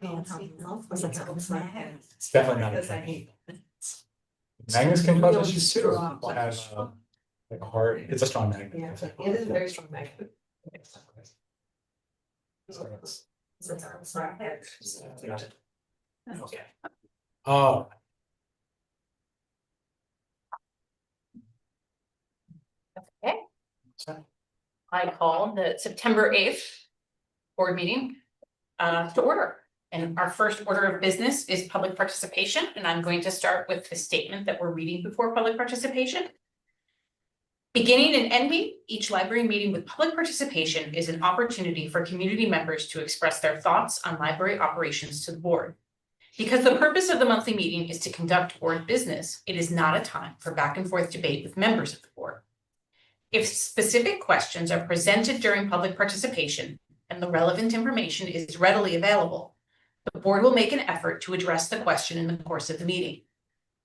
It's definitely not a thing. Magnets can cause issues too. People have like a heart. It's a strong magnet. Yeah, it is a very strong magnet. Okay. Oh. Okay. I call the September 8th board meeting to order. And our first order of business is public participation. And I'm going to start with the statement that we're reading before public participation. Beginning and ending each library meeting with public participation is an opportunity for community members to express their thoughts on library operations to the board. Because the purpose of the monthly meeting is to conduct board business, it is not a time for back and forth debate with members of the board. If specific questions are presented during public participation and the relevant information is readily available, the board will make an effort to address the question in the course of the meeting.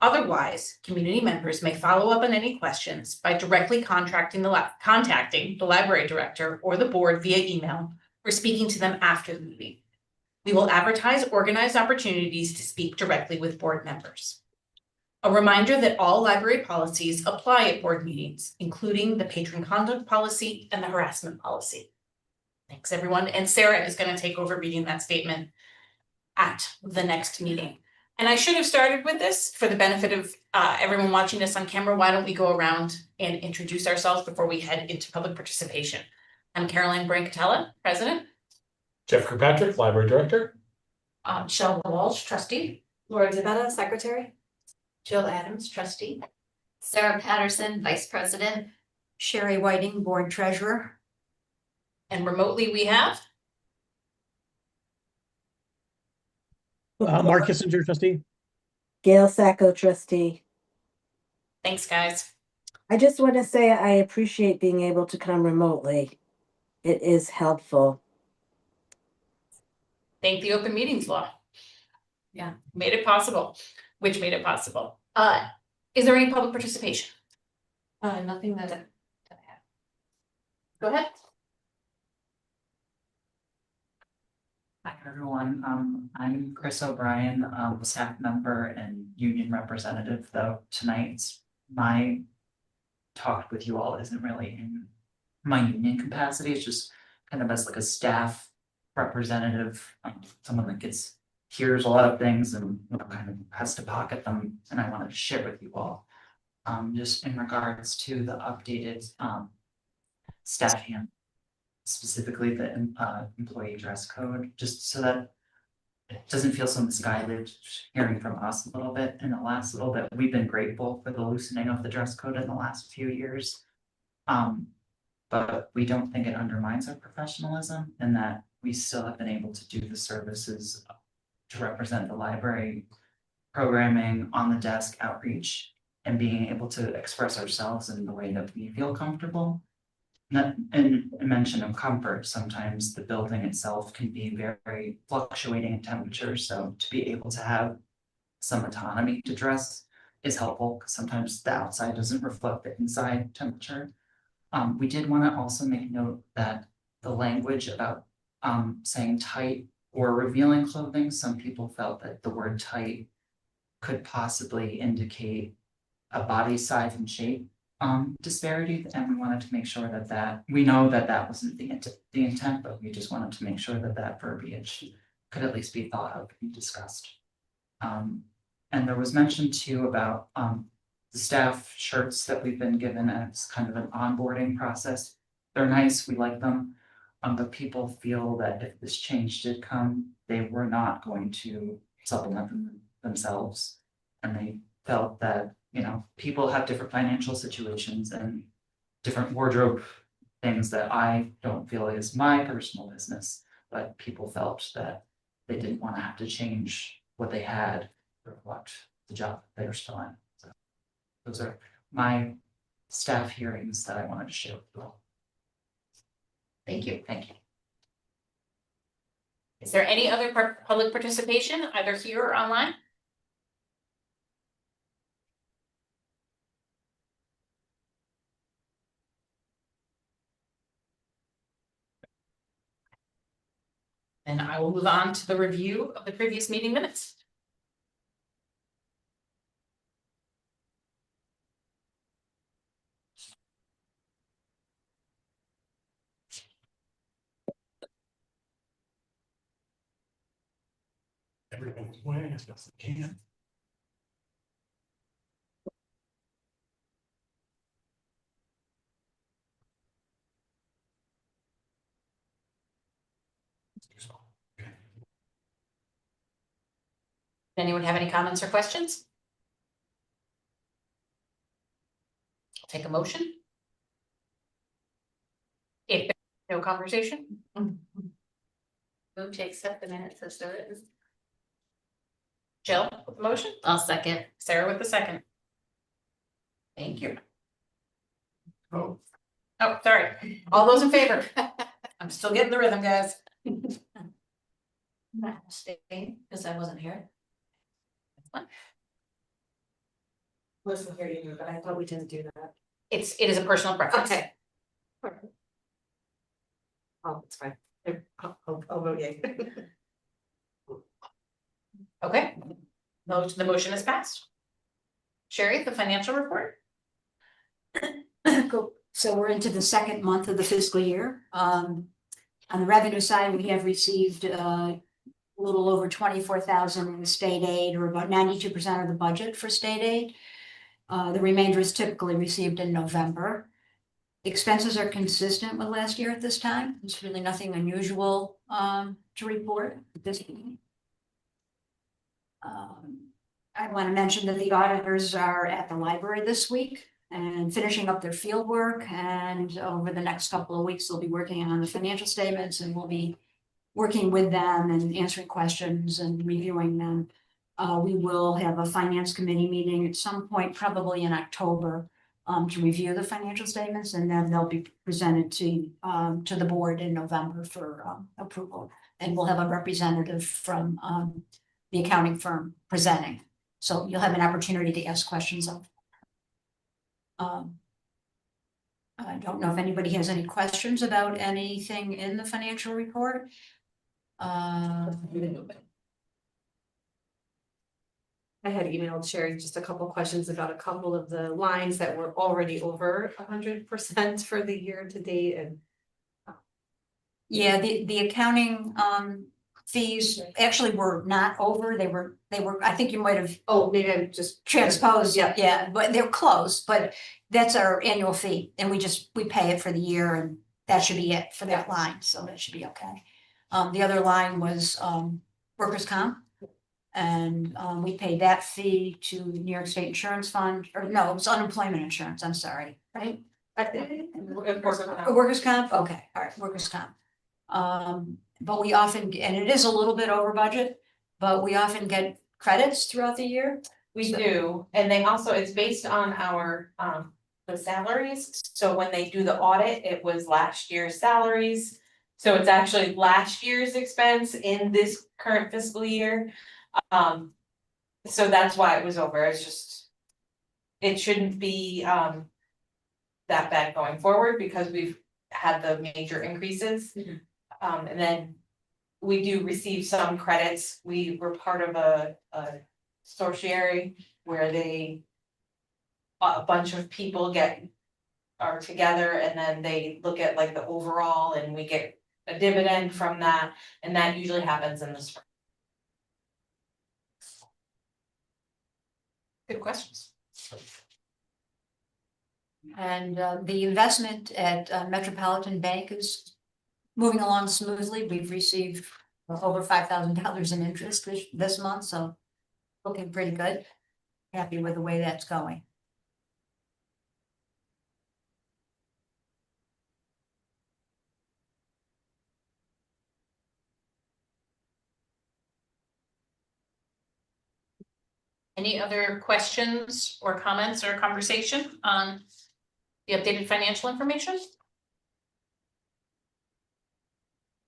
Otherwise, community members may follow up on any questions by directly contacting the library director or the board via email or speaking to them after the meeting. We will advertise organized opportunities to speak directly with board members. A reminder that all library policies apply at board meetings, including the patron conduct policy and the harassment policy. Thanks, everyone. And Sarah is going to take over reading that statement at the next meeting. And I should have started with this for the benefit of everyone watching this on camera. Why don't we go around and introduce ourselves before we head into public participation? I'm Caroline Brancatella, President. Jeff Kirkpatrick, Library Director. Michelle Walsh, Trustee. Laura Zabetta, Secretary. Jill Adams, Trustee. Sarah Patterson, Vice President. Sherry Whiting, Board Treasurer. And remotely we have Mark Kissinger, Trustee. Gail Sacco, Trustee. Thanks, guys. I just want to say I appreciate being able to come remotely. It is helpful. Thank the open meetings law. Yeah, made it possible, which made it possible. Is there any public participation? Nothing that I have. Go ahead. Hi, everyone. I'm Chris O'Brien, staff member and union representative, though tonight's my talk with you all isn't really in my union capacity. It's just kind of as like a staff representative, someone that hears a lot of things and kind of has to pocket them, and I wanted to share with you all. Just in regards to the updated staff handbook, specifically the employee dress code, just so that it doesn't feel so misguided hearing from us a little bit in the last little bit. We've been grateful for the loosening of the dress code in the last few years. But we don't think it undermines our professionalism, and that we still have been able to do the services to represent the library, programming, on the desk outreach, and being able to express ourselves in the way that we feel comfortable. And a mention of comfort, sometimes the building itself can be very fluctuating in temperature, so to be able to have some autonomy to dress is helpful, because sometimes the outside doesn't reflect the inside temperature. We did want to also make note that the language about saying tight or revealing clothing, some people felt that the word tight could possibly indicate a body size and shape disparity, and we wanted to make sure that we know that wasn't the intent, but we just wanted to make sure that verbiage could at least be thought of and discussed. And there was mention too about the staff shirts that we've been given as kind of an onboarding process. They're nice, we like them, but people feel that if this change did come, they were not going to supplement themselves, and they felt that people have different financial situations and different wardrobe things that I don't feel is my personal business, but people felt that they didn't want to have to change what they had to reflect the job that they were still in. So those are my staff hearings that I wanted to share with you all. Thank you. Thank you. Is there any other public participation, either here or online? And I will move on to the review of the previous meeting minutes. Everything's way as best they can. Okay. Anyone have any comments or questions? I'll take a motion. If no conversation. Move to accept the minutes as written. Jill with the motion, I'll second. Sarah with the second. Thank you. Oh, Oh, sorry. All those in favor? I'm still getting the rhythm, guys. Not staying, because I wasn't here. Wasn't here either, but I thought we didn't do that. It is a personal preference. Okay. Oh, it's fine. I'll vote yay. Okay. The motion is passed. Sherry, the financial report? Cool. So we're into the second month of the fiscal year. On the revenue side, we have received a little over 24,000 in state aid, or about 92% of the budget for state aid. The remainder is typically received in November. Expenses are consistent with last year at this time. There's really nothing unusual to report at this point. I want to mention that the auditors are at the library this week and finishing up their field work, and over the next couple of weeks, they'll be working on the financial statements, and we'll be working with them and answering questions and reviewing them. We will have a finance committee meeting at some point, probably in October, to review the financial statements, and then they'll be presented to the board in November for approval. And we'll have a representative from the accounting firm presenting. So you'll have an opportunity to ask questions of. I don't know if anybody has any questions about anything in the financial report. I had emailed Sherry just a couple questions about a couple of the lines that were already over 100% for the year to date, and Yeah, the accounting fees actually were not over. They were, I think you might have oh, maybe I'm just transposed, Yeah. yeah, but they're close, but that's our annual fee, and we pay it for the year, and that should be it for that line, so that should be okay. The other line was workers' comp. And we paid that fee to New York State Insurance Fund, or no, it was unemployment insurance, I'm sorry, right? Workers' comp, okay, all right, workers' comp. But we often, and it is a little bit over budget, but we often get credits throughout the year. We do, and they also, it's based on our, the salaries, so when they do the audit, it was last year's salaries. So it's actually last year's expense in this current fiscal year. So that's why it was over, it's just, it shouldn't be, that bad going forward, because we've had the major increases. And then we do receive some credits. We were part of a sortiary where a bunch of people are together, and then they look at like the overall, and we get a dividend from that, and that usually happens in the spring. Good questions. And the investment at Metropolitan Bank is moving along smoothly. We've received over $5,000 in interest this month, so looking pretty good. Happy with the way that's going. Any other questions or comments or conversation on the updated financial information?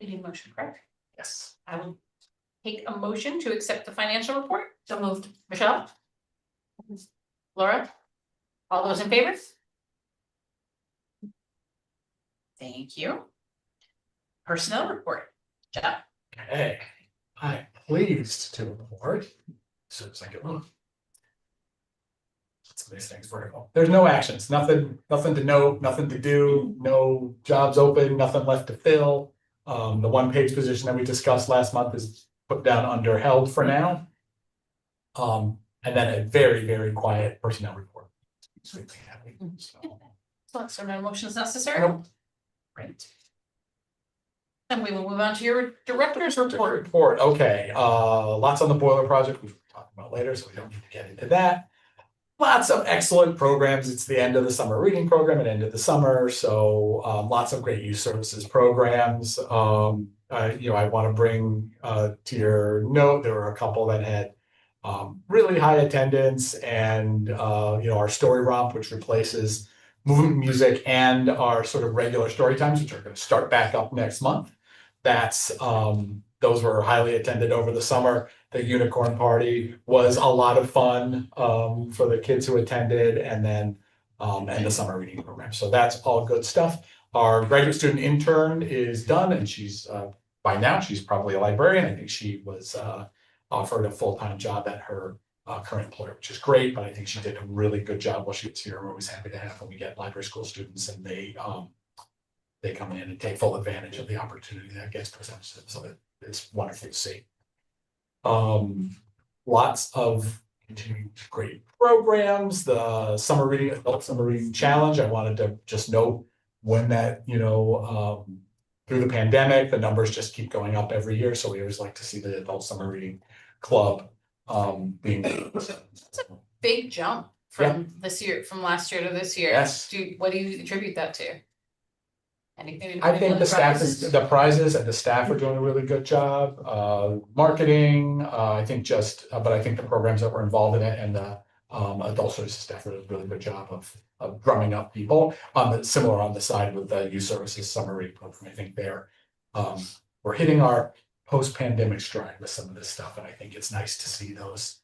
We need a motion, correct? yes. I will take a motion to accept the financial report. so moved. Michelle? Laura? All those in favor? Thank you. Personnel report. Jeff? Okay, I'm pleased to report. As soon as I get one. Some of these things vertical. There's no actions, nothing to note, nothing to do, no jobs open, nothing left to fill. The one-page position that we discussed last month is put down under held for now. And then a very, very quiet personnel report. So, So no motion is necessary? Nope. Great. And we will move on to your director's report. Report, okay, lots on the boiler project, we've talked about later, so we don't need to get into that. Lots of excellent programs. It's the end of the summer reading program and end of the summer, so lots of great youth services programs. You know, I want to bring to your note, there were a couple that had really high attendance, and you know, our story romp, which replaces movement music, and our sort of regular story times, which are going to start back up next month. That's those were highly attended over the summer. The unicorn party was a lot of fun for the kids who attended, and then and the summer reading program. So that's all good stuff. Our graduate student intern is done, and she's by now she's probably a librarian. I think she was offered a full-time job at her current employer, which is great. But I think she did a really good job while she was here. We're always happy to have when we get library school students, and they come in and take full advantage of the opportunity that gets presented. So it's wonderful to see. Lots of continuing great programs. The summer reading, adult summer reading challenge. I wanted to just note when that, you know, through the pandemic, the numbers just keep going up every year. So we always like to see the adult summer reading club being. It's a big jump from this year, from last year to this year. Yes. What do you attribute that to? Anything? I think the staff is, the prizes and the staff are doing a really good job. Marketing, I think but I think the programs that were involved in it and the adult services staff did a really good job of drumming up people. Similar on the side with the youth services summer reading program. I think we're hitting our post-pandemic stride with some of this stuff, and I think it's nice to see those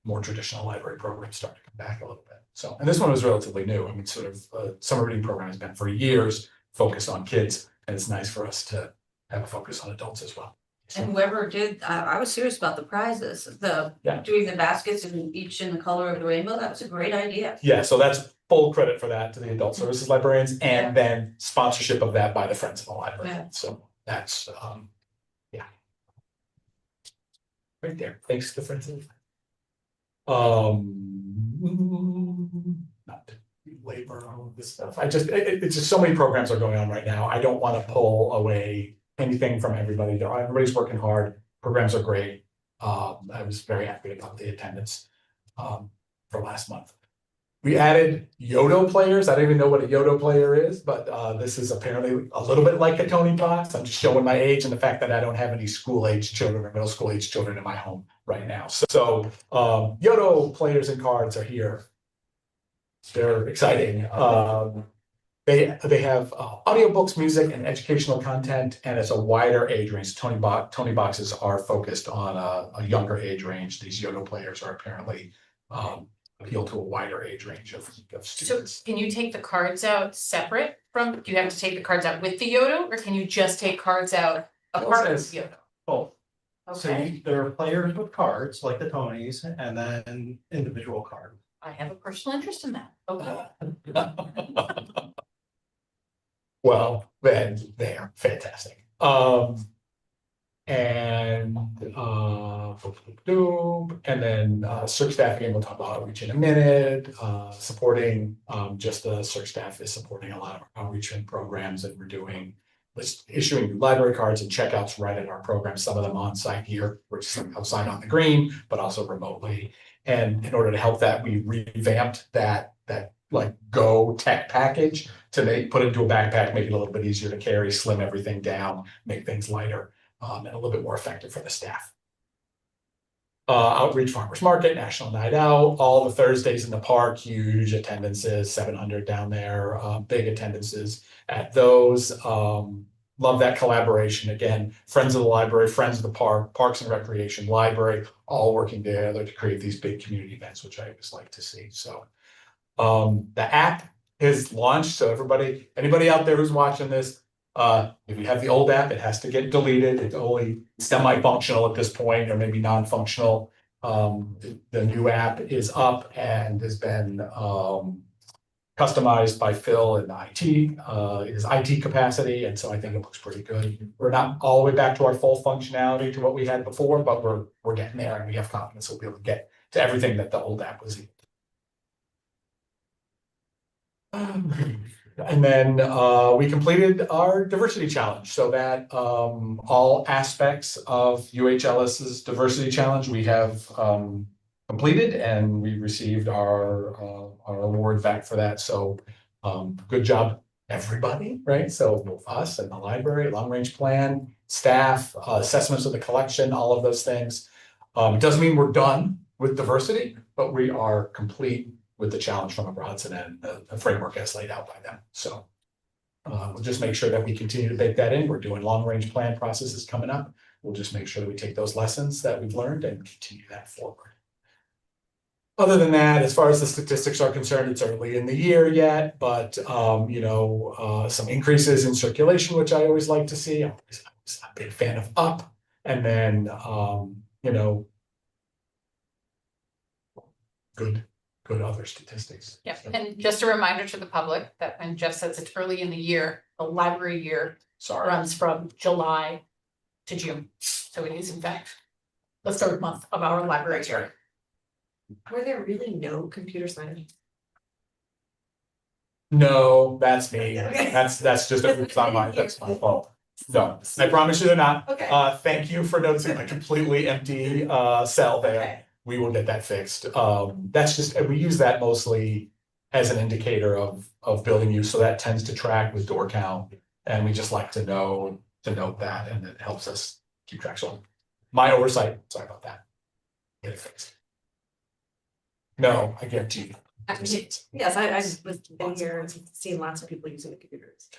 more traditional library programs start to come back a little bit. So, and this one was relatively new. I mean, sort of summer reading program has been for years focused on kids, and it's nice for us to have a focus on adults as well. And whoever did, I was serious about the prizes, doing the baskets and each in the color of the rainbow, that was a great idea. Yeah, so that's full credit for that to the adult services librarians, and then sponsorship of that by the Friends of the Library. Yeah. So that's yeah. Right there. Thanks to the Friends of the not to labor all of this stuff. It's just so many programs are going on right now. I don't want to pull away anything from everybody. Everybody's working hard. Programs are great. I was very happy about the attendance for last month. We added Yodo players. I don't even know what a Yodo player is, but this is apparently a little bit like a Tony box. I'm just showing my age and the fact that I don't have any school-age children or middle school-age children in my home right now. So Yodo players and cards are here. They're exciting. They have audiobooks, music, and educational content, and it's a wider age range. Tony boxes are focused on a younger age range. These Yodo players are apparently appeal to a wider age range of students. So can you take the cards out separate from, do you have to take the cards out with the Yodo, or can you just take cards out apart from the Yodo? Both. So Okay, there are players with cards like the Tonys and then individual cards. I have a personal interest in that. Okay. Well, then they are fantastic. And then search staff, again, we'll talk about outreach in a minute. Supporting just the search staff is supporting a lot of our outreach and programs, and we're doing issuing library cards and checkouts right at our program, some of them on site here, which is outside on the green, but also remotely. And in order to help that, we revamped that like Go tech package to put it into a backpack, make it a little bit easier to carry, slim everything down, make things lighter, and a little bit more effective for the staff. Outreach Farmers Market, National Night Out, all the Thursdays in the park, huge attendances, 700 down there, big attendances at those. Love that collaboration. Again, Friends of the Library, Friends of the Park, Parks and Recreation, Library, all working together to create these big community events, which I always like to see. So the app is launched. So anybody out there who's watching this, If you have the old app, it has to get deleted. It's only semi-functional at this point, or maybe non-functional. The new app is up and has been customized by Phil in IT, his IT capacity, and so I think it looks pretty good. We're not all the way back to our full functionality to what we had before, but we're getting there, and we have confidence we'll be able to get to everything that the old app was. And then we completed our diversity challenge, so that all aspects of UHLS's diversity challenge we have completed, and we received our award back for that. So good job, everybody, right? So both us and the library, long range plan, staff, assessments of the collection, all of those things. It doesn't mean we're done with diversity, but we are complete with the challenge from Upper Hudson and the framework as laid out by them. So we'll just make sure that we continue to bake that in. We're doing long range plan processes coming up. We'll just make sure that we take those lessons that we've learned and continue that forward. Other than that, as far as the statistics are concerned, it's early in the year yet, but some increases in circulation, which I always like to see. I'm a big fan of up, and then good other statistics. Yeah, and just a reminder to the public that when Jeff says it's early in the year, the library year runs from July to June. So it is in fact the third month of our library year. Were there really no computer science? No, that's me. That's just that's my fault. No, I promise you they're not. Okay. Thank you for noticing a completely empty cell there. Okay. We will get that fixed. That's just, we use that mostly as an indicator of building use, so that tends to track with door count. And we just like to note that, and it helps us keep track. So my oversight, sorry about that. Get it fixed. No, I guarantee you. Yes, I was in here and seeing lots of people using the computers.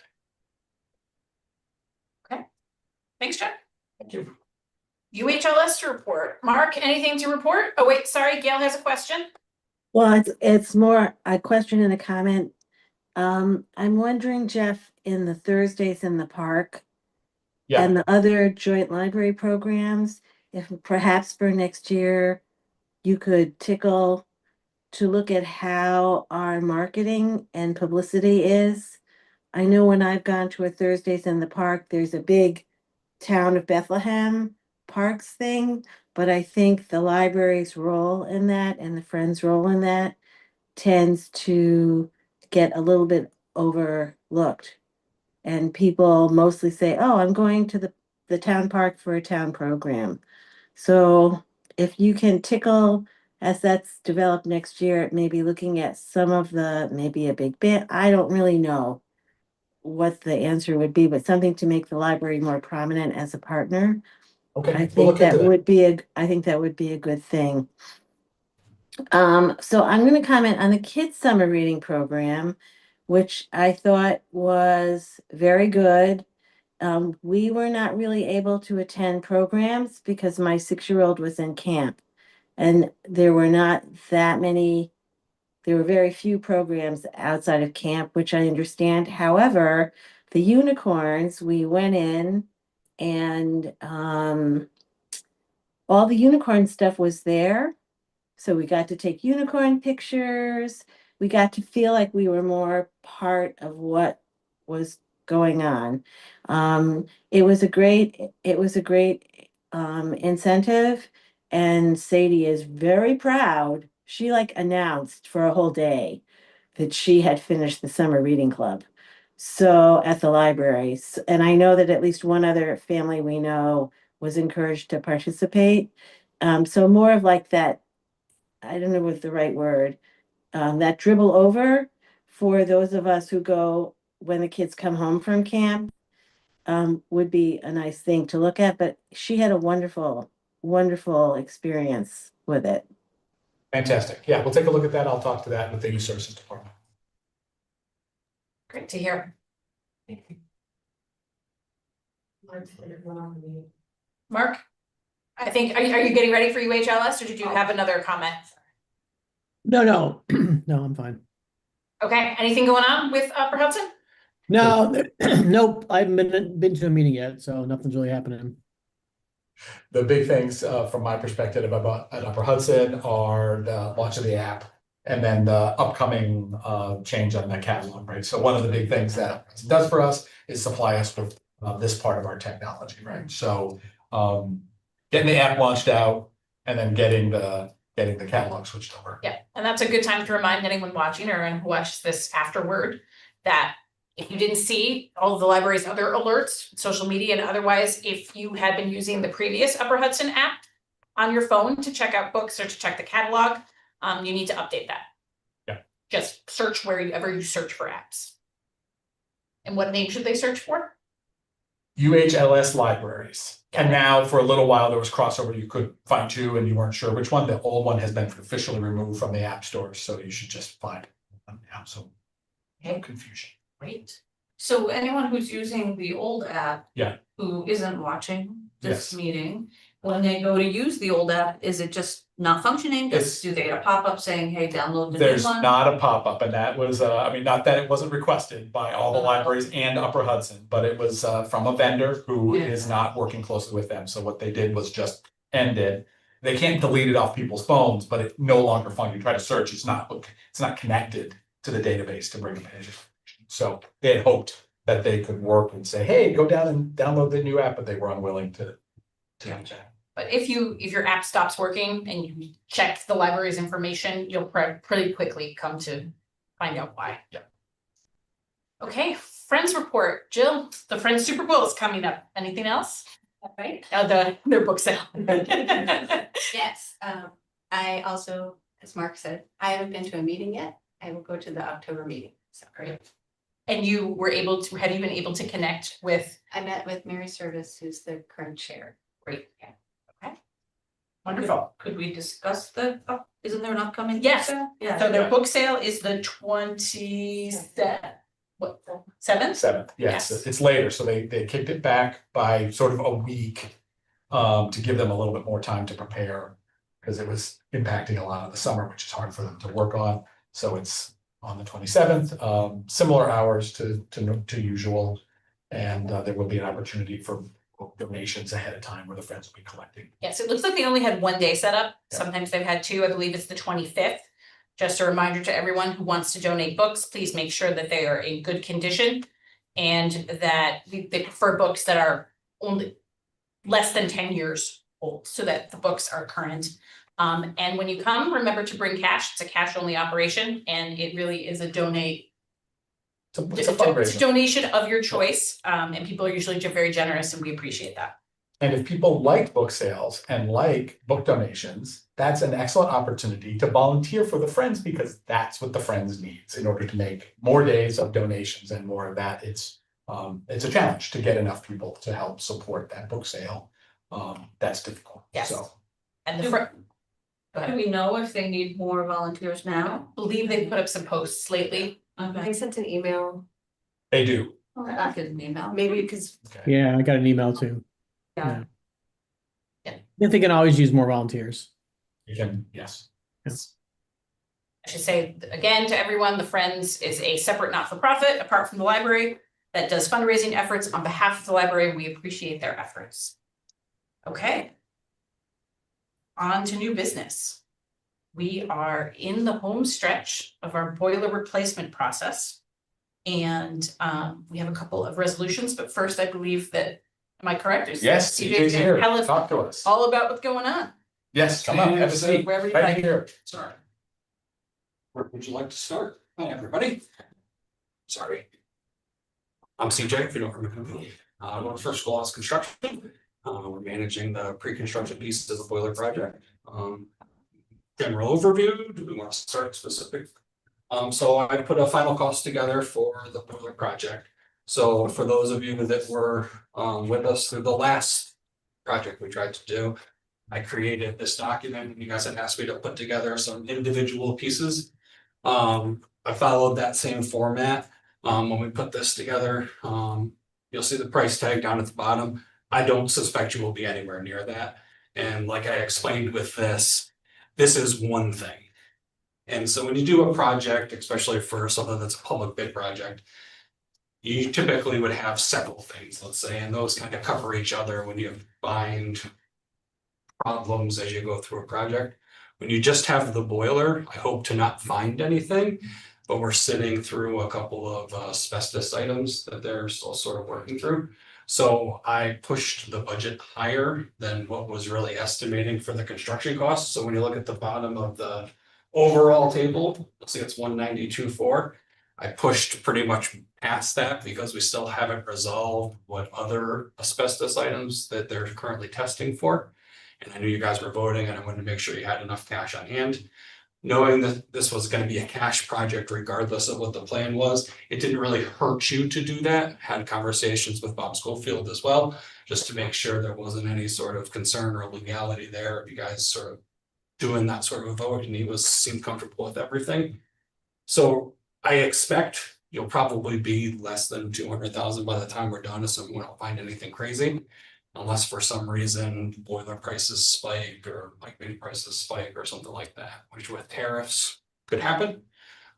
Thanks, Jeff. Thank you. UHLS to report. Mark, anything to report? Oh, wait, sorry, Gail has a question. Well, it's more a question and a comment. I'm wondering, Jeff, in the Thursdays in the park and the other joint library programs, if perhaps for next year, you could tickle to look at how our marketing and publicity is. I know when I've gone to a Thursdays in the park, there's a big Town of Bethlehem Parks thing, but I think the library's role in that and the Friends' role in that tends to get a little bit overlooked. And people mostly say, oh, I'm going to the town park for a town program. So if you can tickle, as that's developed next year, maybe looking at some of maybe a big bit, I don't really know what the answer would be, but something to make the library more prominent as a partner. Okay, I think that would be a good thing. So I'm going to comment on the kids' summer reading program, which I thought was very good. We were not really able to attend programs because my 6-year-old was in camp, and there were very few programs outside of camp, which I understand. However, the unicorns, we went in and all the unicorn stuff was there. So we got to take unicorn pictures. We got to feel like we were more part of what was going on. It was a great incentive, and Sadie is very proud. She announced for a whole day that she had finished the summer reading club. So at the library, and I know that at least one other family we know was encouraged to participate. So more of that, I don't know what the right word, that dribble over for those of us who go when the kids come home from camp would be a nice thing to look at. But she had a wonderful, wonderful experience with it. Fantastic. Yeah, we'll take a look at that. I'll talk to that with the youth services department. Great to hear. Mark, I think, are you getting ready for UHLS, or did you have another comment? No, no, I'm fine. Okay, anything going on with Upper Hudson? No, nope, I haven't been to a meeting yet, so nothing's really happening. The big things from my perspective about at Upper Hudson are the launch of the app and then the upcoming change on the catalog, right? So one of the big things that it does for us is supply us with this part of our technology, right? So getting the app launched out and then getting the catalog switched over. Yeah, and that's a good time to remind anyone watching or anyone who watches this afterward that if you didn't see all of the library's other alerts, social media and otherwise, if you had been using the previous Upper Hudson app on your phone to check out books or to check the catalog, you need to update that. Yeah. Just search wherever you search for apps. And what name should they search for? UHLS libraries. And now for a little while, there was crossover. You could find two and you weren't sure which one. The old one has been officially removed from the app stores. So you should just find one now. So no confusion. Great. So anyone who's using the old app. Yeah. Who isn't watching this Yes. meeting, when they go to use the old app, is it just not functioning? Do they get a pop-up saying, hey, download the new There's one? not a pop-up, and that was, I mean, not that it wasn't requested by all the libraries and Upper Hudson, but it was from a vendor who Yeah. is not working closely with them. So what they did was just end it. They can't delete it off people's phones, but it no longer functions. You try to search, it's not connected to the database to bring a page. So they had hoped that they could work and say, hey, go down and download the new app, but they were unwilling to do that. But if your app stops working and you check the library's information, you'll pretty quickly come to find out why. Yeah. Okay, Friends report. Jill, the Friends Super Bowl is coming up. Anything else? Right? Their book sale. Yes, I also, as Mark said, I haven't been to a meeting yet. I will go to the October meeting. So great. And have you been able to connect with? I met with Mary Service, who's the current chair. Great. Yeah. Okay. Wonderful. Could we discuss isn't there an upcoming? Yes. book sale? Yeah. So their book sale is the 7th? 7th, yes, Yes. it's later, so they kicked it back by sort of a week to give them a little bit more time to prepare because it was impacting a lot of the summer, which is hard for them to work on. So it's on the 27th, similar hours to usual, and there will be an opportunity for donations ahead of time where the Friends will be collecting. Yes, it looks like they only had one day set up. Yeah. Sometimes they've had two. I believe it's the 25th. Just a reminder to everyone who wants to donate books, please make sure that they are in good condition and that they prefer books that are only less than 10 years old so that the books are current. And when you come, remember to bring cash. It's a cash only operation and it really is a donate. It's a It's a fundraiser. donation of your choice, and people are usually very generous and we appreciate that. And if people like book sales and like book donations, that's an excellent opportunity to volunteer for the Friends because that's what the Friends needs in order to make more days of donations and more of that. It's a challenge to get enough people to help support that book sale. That's difficult. Yes. So And Do- Go ahead. Do we know if they need more volunteers I now? believe they put up some posts lately. Okay. I sent an email, they do. I'll get an email. maybe because, Okay. Yeah, I got an email too. yeah, I think they can always use more volunteers. You can, yes. I should say again to everyone, the Friends is a separate not-for-profit apart from the library that does fundraising efforts on behalf of the library. We appreciate their efforts. Okay. On to new business. We are in the home stretch of our boiler replacement process. And we have a couple of resolutions, but first I believe that, am I correct? Is Yes, CJ's CJ's here. tell us Talk to us. all about what's going on. Yes, come on, have a seat. Wherever you'd Right like. here. Sorry. Where would you like to start? Hi, everybody. Sorry. I'm CJ, if you don't remember me. I work for Schoolhouse Construction. We're managing the pre-construction pieces of the boiler project. General overview, do we want to start specific? So I put a final cost together for the boiler project. So for those of you that were with us through the last project we tried to do, I created this document and you guys had asked me to put together some individual pieces. I followed that same format. When we put this together, you'll see the price tag down at the bottom. I don't suspect you will be anywhere near that. And like I explained with this is one thing. And so when you do a project, especially for something that's a public bid project, you typically would have several things, let's say, and those kind of cover each other when you find problems as you go through a project. When you just have the boiler, I hope to not find anything, but we're sitting through a couple of asbestos items that they're still sort of working through. So I pushed the budget higher than what was really estimating for the construction costs. So when you look at the bottom of the overall table, you'll see it's 192.4. I pushed pretty much past that because we still haven't resolved what other asbestos items that they're currently testing for. And I knew you guys were voting and I wanted to make sure you had enough cash on hand. Knowing that this was going to be a cash project regardless of what the plan was, it didn't really hurt you to do that. Had conversations with Bob Schofield as well, just to make sure there wasn't any sort of concern or legality there. If you guys sort of doing that sort of a vote and he seemed comfortable with everything. So I expect you'll probably be less than 200,000 by the time we're done, assuming we don't find anything crazy. Unless for some reason boiler prices spike or like mini prices spike or something like that, which with tariffs could happen.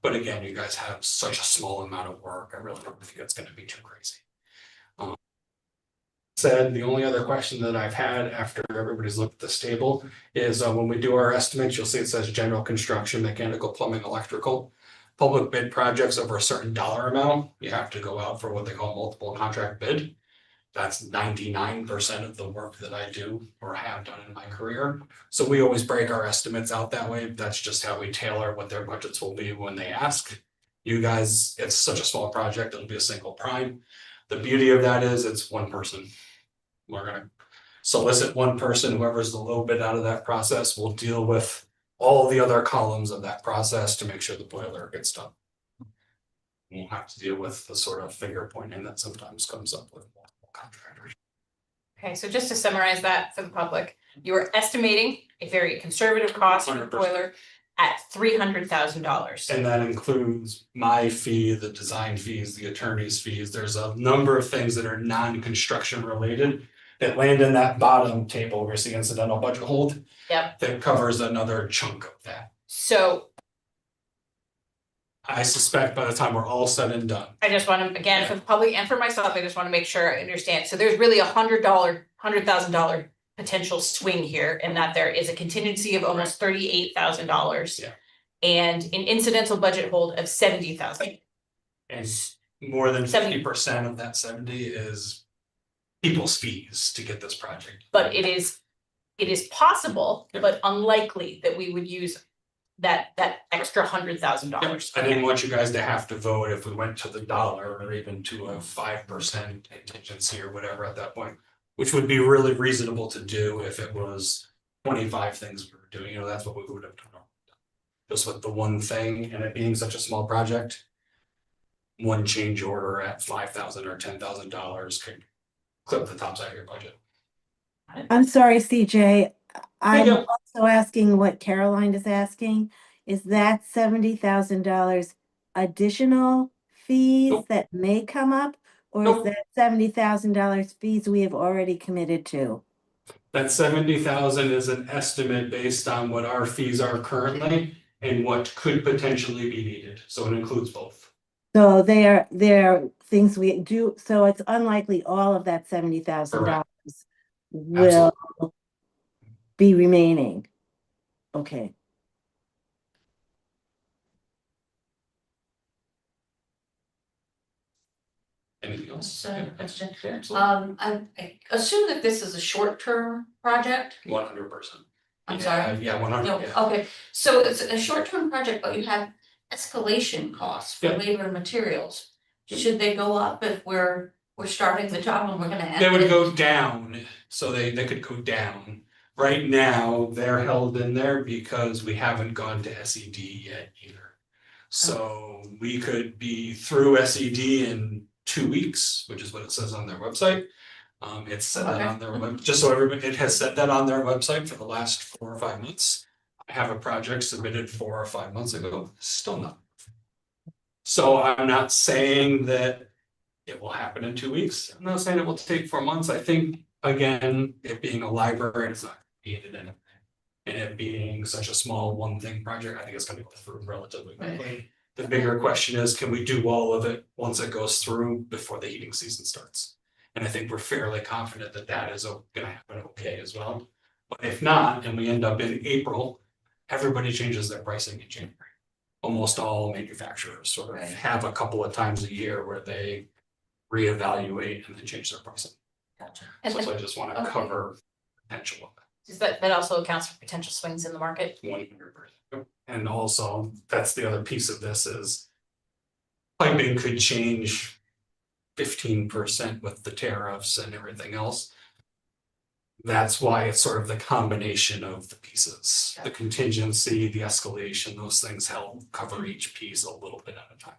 But again, you guys have such a small amount of work. I really don't think it's going to be too crazy. Said the only other question that I've had after everybody's looked at this table is when we do our estimates, you'll see it says general construction, mechanical, plumbing, electrical. Public bid projects over a certain dollar amount, you have to go out for what they call multiple contract bid. That's 99% of the work that I do or have done in my career. So we always break our estimates out that way. That's just how we tailor what their budgets will be when they ask. You guys, it's such a small project, it'll be a single prime. The beauty of that is it's one person. We're gonna solicit one person, whoever's the low bid out of that process will deal with all the other columns of that process to make sure the boiler gets done. We'll have to deal with the sort of finger pointing that sometimes comes up with multiple contractors. Okay, so just to summarize that for the public, you are estimating a very conservative cost for the 100%. boiler at $300,000. And that includes my fee, the design fees, the attorney's fees. There's a number of things that are non-construction related that land in that bottom table where you see incidental budget hold. Yep. That covers another chunk of that. So I suspect by the time we're all said and done. I just want to, again, for the public and for myself, I just want to make sure I understand. So there's really $100,000 potential swing here, and that there is a contingency of almost $38,000. Yeah. And an incidental budget hold of 70,000. And more than 70. 50% of that 70 is people's fees to get this project. But it is possible, Yep. but unlikely that we would use that extra $100,000. I didn't want you guys to have to vote if we went to the dollar or even to a 5% contingency or whatever at that point, which would be really reasonable to do if it was 25 things we were doing, that's what we would have done. Just with the one thing and it being such a small project, one change order at $5,000 or $10,000 could clip the top side of your budget. I'm sorry, CJ. I'm you. also asking what Caroline is asking. Is that $70,000 additional fees Nope. that may come up? Or Nope. is that $70,000 fees we have already committed to? That 70,000 is an estimate based on what our fees are currently and what could potentially be needed. So it includes both. So they're things we do, so it's unlikely all of that $70,000 will be remaining. Okay. Anything else? So, question. Yeah, absolutely. I assume that this is a short-term project. 100%. I'm sorry. Yeah, 100. No, Yeah. okay, so it's a short-term project, but you have escalation costs for Yeah. labor and materials. Should they go up if we're starting the job and we're gonna end They would it? go down, so they could go down. Right now, they're held in there because we haven't gone to SED yet either. So we could be through SED in 2 weeks, which is what it says on their website. It's said that on their web, just so everybody, it has said that on their website for the last 4 or 5 months. I have a project submitted 4 or 5 months ago, still not. So I'm not saying that it will happen in 2 weeks. I'm not saying it will take 4 months. I think, again, it being a library, it's not needed in it. And it being such a small one thing project, I think it's gonna go through relatively quickly. The bigger question is, can we do all of it once it goes through before the heating season starts? And I think we're fairly confident that that is gonna happen okay as well. But if not, and we end up in April, everybody changes their pricing in January. Almost all manufacturers sort of Right. have a couple of times a year where they reevaluate and then change their pricing. Gotcha. So I just wanna okay. cover potential of Does that also accounts for potential swings in the market? it, 100%. And also, that's the other piece of this is piping could change 15% with the tariffs and everything else. That's why it's sort of the combination of the pieces, the contingency, the escalation, those things help cover each piece a little bit at a time.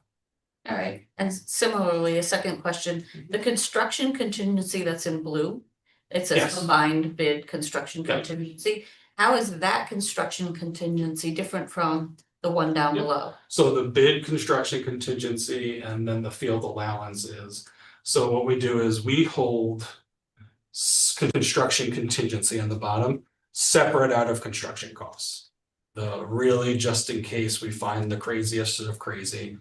All right, and similarly, a second question, the construction contingency that's in blue. It says Yes. combined bid construction Yeah. contingency. How is that construction contingency different from the one down Yep. below? So the bid construction contingency and then the field allowance is, so what we do is we hold construction contingency on the bottom, separate out of construction costs. The really just in case we find the craziest of crazy.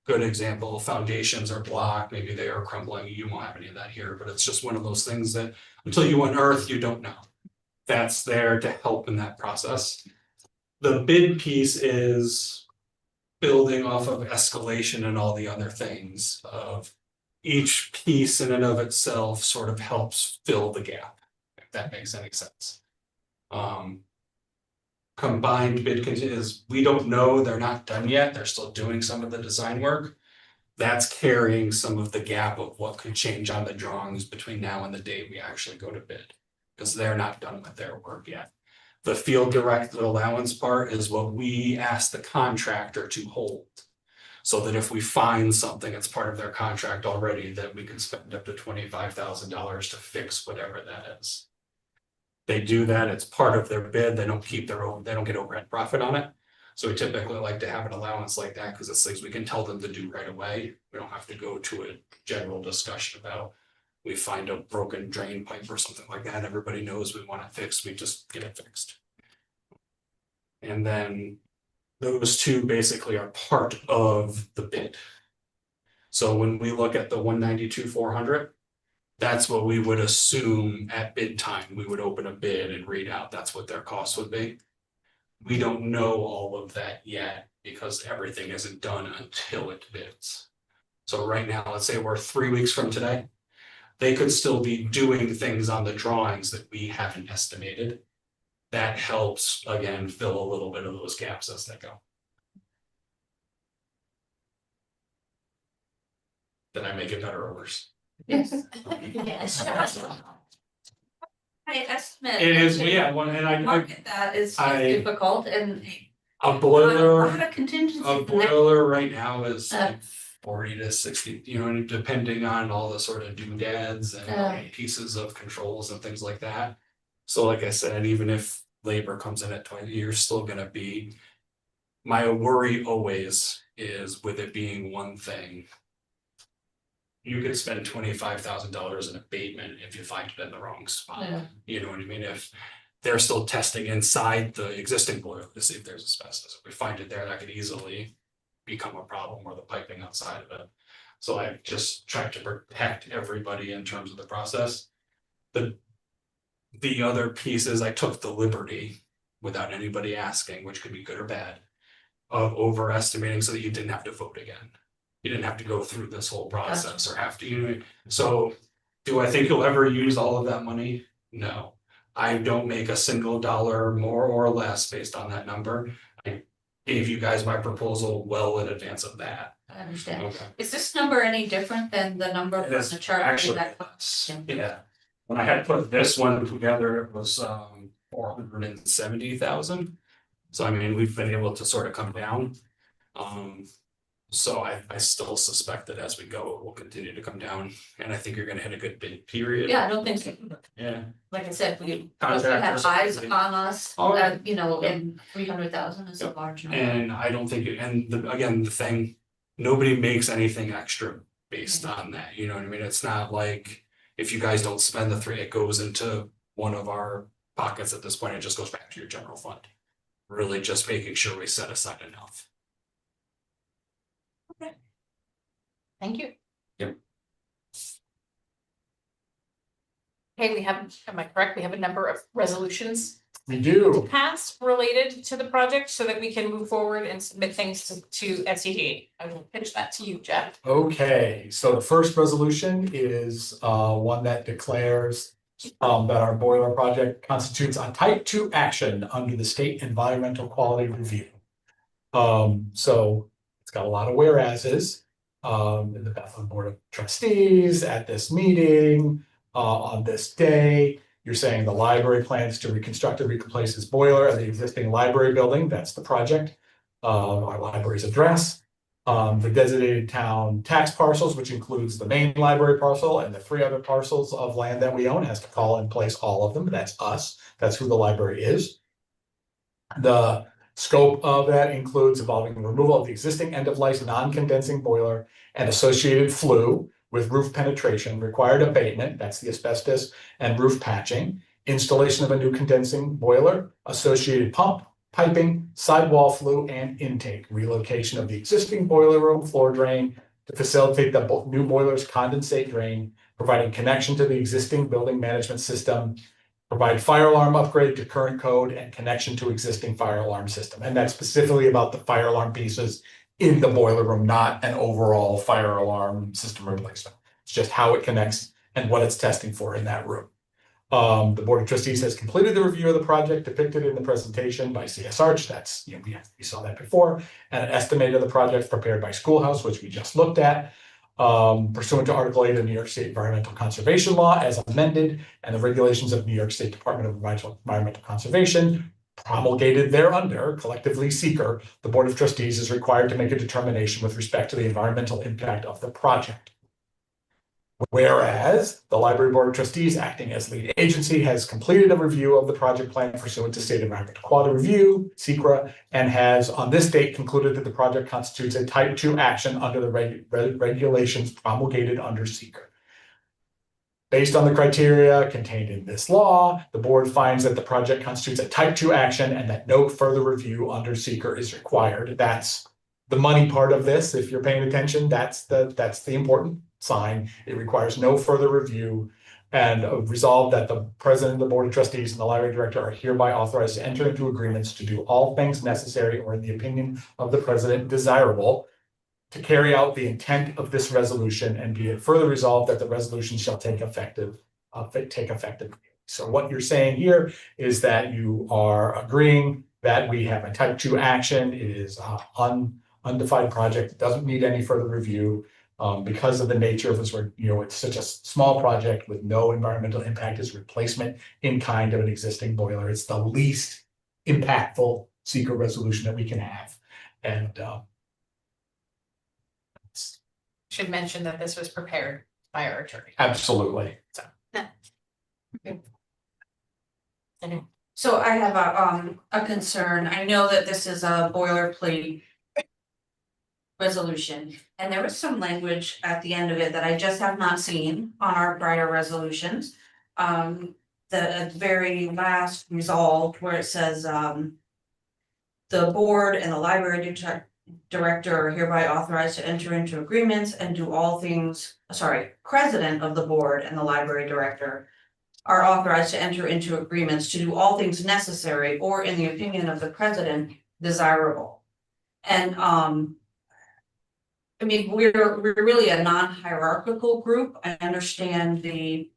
Good example, foundations are blocked, maybe they are crumbling, you won't have any of that here, but it's just one of those things that until you unearth, you don't know. That's there to help in that process. The bid piece is building off of escalation and all the other things of each piece in and of itself sort of helps fill the gap, if that makes any sense. Combined bid is, we don't know, they're not done yet, they're still doing some of the design work. That's carrying some of the gap of what could change on the drawings between now and the date we actually go to bid. Because they're not done with their work yet. The field directed allowance part is what we ask the contractor to hold. So that if we find something that's part of their contract already, that we can spend up to $25,000 to fix whatever that is. They do that, it's part of their bid, they don't keep their own, they don't get overhead profit on it. So we typically like to have an allowance like that because it's things we can tell them to do right away. We don't have to go to a general discussion about. We find a broken drain pipe or something like that, everybody knows we want it fixed, we just get it fixed. And then those two basically are part of the bid. So when we look at the 192,400, that's what we would assume at bid time, we would open a bid and read out, that's what their cost would be. We don't know all of that yet because everything isn't done until it bids. So right now, let's say we're 3 weeks from today. They could still be doing things on the drawings that we haven't estimated. That helps, again, fill a little bit of those gaps as they go. Did I make it better or worse? Yes. Yes. I estimate. It is, yeah, and I, Market that is I- difficult and. a A boiler, lot of contingency. a boiler right now is like 40 to 60, you know, depending on all the sort of doodads and pieces of controls and things like that. So like I said, even if labor comes in at 20, you're still gonna be. My worry always is with it being one thing. You could spend $25,000 in abatement if you find it in the wrong spot. Yeah. You know what I mean? If they're still testing inside the existing boiler to see if there's asbestos. If we find it there, that could easily become a problem, or the piping outside of it. So I just tried to protect everybody in terms of the process. The other piece is I took the liberty, without anybody asking, which could be good or bad, of overestimating so that you didn't have to vote again. You didn't have to go through this whole process or have to, you know, so do I think you'll ever use all of that money? No. I don't make a single dollar more or less based on that number. I gave you guys my proposal well in advance of that. I understand. Okay. Is this number any different than the number It from is the chart? actually that? less. Yeah. When I had put this one together, it was 470,000. So I mean, we've been able to sort of come down. So I still suspect that as we go, it will continue to come down, and I think you're gonna hit a good bid period. Yeah, I don't think so. Yeah. Like I said, we have Contractors. eyes on us, Oh, yeah. you know, and 300,000 is a Yep. large number. And I don't think, again, the thing, nobody makes anything extra based on that, you know what I mean? It's not like if you guys don't spend the three, it goes into one of our pockets at this point, it just goes back to your general fund. Really just making sure we set aside enough. Thank you. Yep. Okay, we have, am I correct? We have a number of resolutions We to do. pass related to the project so that we can move forward and submit things to SCD. I will pitch that to you, Jeff. Okay, so the first resolution is one that declares that our boiler project constitutes a type 2 action under the state environmental quality review. So it's got a lot of whereases in the Bethlehem Board of Trustees at this meeting on this day. You're saying the library plans to reconstruct and replace its boiler at the existing library building. That's the project. Our library's address. The designated town tax parcels, which includes the main library parcel and the 3 other parcels of land that we own, has to call and place all of them. That's us. That's who the library is. The scope of that includes involving the removal of the existing end-of-life non-condensing boiler and associated flue with roof penetration, required abatement, that's the asbestos, and roof patching, installation of a new condensing boiler, associated pump, piping, sidewall flue, and intake, relocation of the existing boiler room floor drain to facilitate the new boiler's condensate drain, providing connection to the existing building management system, provide fire alarm upgrade to current code and connection to existing fire alarm system. And that's specifically about the fire alarm pieces in the boiler room, not an overall fire alarm system replacement. It's just how it connects and what it's testing for in that room. The Board of Trustees has completed the review of the project depicted in the presentation by CS Arch. That's, we saw that before, and an estimate of the project prepared by Schoolhouse, which we just looked at. Pursuant to Article 8 of the New York State Environmental Conservation Law as amended, and the regulations of New York State Department of Environmental Conservation promulgated thereunder, collectively seeker, the Board of Trustees is required to make a determination with respect to the environmental impact of the project. Whereas the Library Board of Trustees, acting as lead agency, has completed a review of the project plan pursuant to State Environmental Quality Review, SEQRA, and has on this date concluded that the project constitutes a type 2 action under the regulations promulgated under SEQRA. Based on the criteria contained in this law, the board finds that the project constitutes a type 2 action and that no further review under SEQRA is required. That's the money part of this. If you're paying attention, that's the important sign. It requires no further review, and resolved that the president of the Board of Trustees and the library director are hereby authorized to enter into agreements to do all things necessary or in the opinion of the president desirable to carry out the intent of this resolution, and be it further resolved that the resolution shall take effective. So what you're saying here is that you are agreeing that we have a type 2 action. It is undefined project. It doesn't need any further review because of the nature of this. It's such a small project with no environmental impact. It's replacement in kind of an existing boiler. It's the least impactful secret resolution that we can have, and Should mention that this was prepared by our attorney. absolutely. So I have a concern. I know that this is a boilerplate resolution, and there was some language at the end of it that I just have not seen on our prior resolutions. The very last resolve where it says the board and the library director are hereby authorized to enter into agreements and do all things, president of the board and the library director are authorized to enter into agreements to do all things necessary or in the opinion of the president desirable. And I mean, we're really a non-hierarchical group. I understand the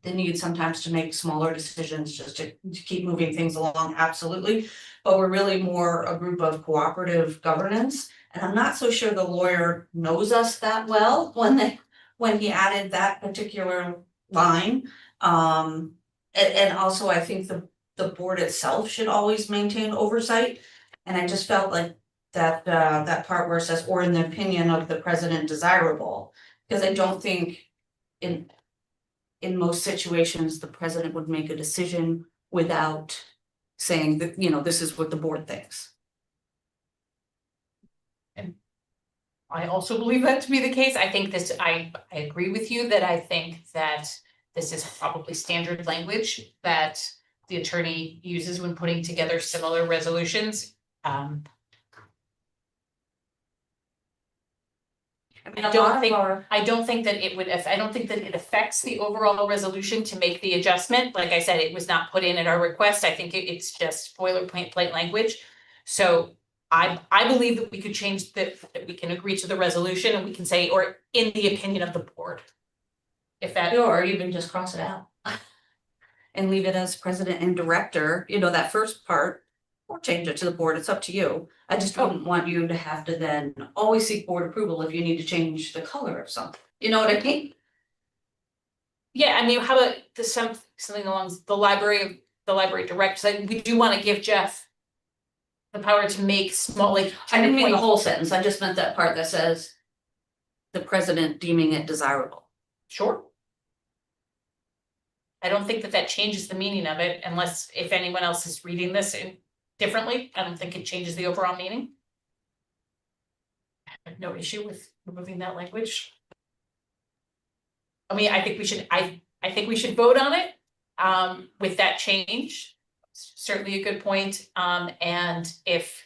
need sometimes to make smaller decisions just to keep moving things along, absolutely. But we're really more a group of cooperative governance. And I'm not so sure the lawyer knows us that well when he added that particular line. And also I think the board itself should always maintain oversight. And I just felt like that part where it says, or in the opinion of the president desirable, because I don't think in most situations, the president would make a decision without saying that, this is what the board thinks. And I also believe that to be the case. I think I agree with you that I think that this is probably standard language that the attorney uses when putting together similar resolutions. I don't think that it would, I don't think that it affects the overall resolution to make the adjustment. Like I said, it was not put in at our request. I think it's just boilerplate language. So I believe that we could change that we can agree to the resolution and we can say, or in the opinion of the board. If that, Or even just cross it out. And leave it as president and director, that first part, or change it to the board, it's up to you. I just wouldn't want you to have to then always seek board approval if you need to change the color of something, you know what I mean? yeah, I mean, how about something along the library director, like we do want to give Jeff the power to make small, like. I didn't mean the whole sentence, I just meant that part that says the president deeming it desirable. Sure. I don't think that changes the meaning of it unless if anyone else is reading this differently. I don't think it changes the overall meaning. I have no issue with removing that language. I mean, I think we should vote on it with that change. Certainly a good point. And if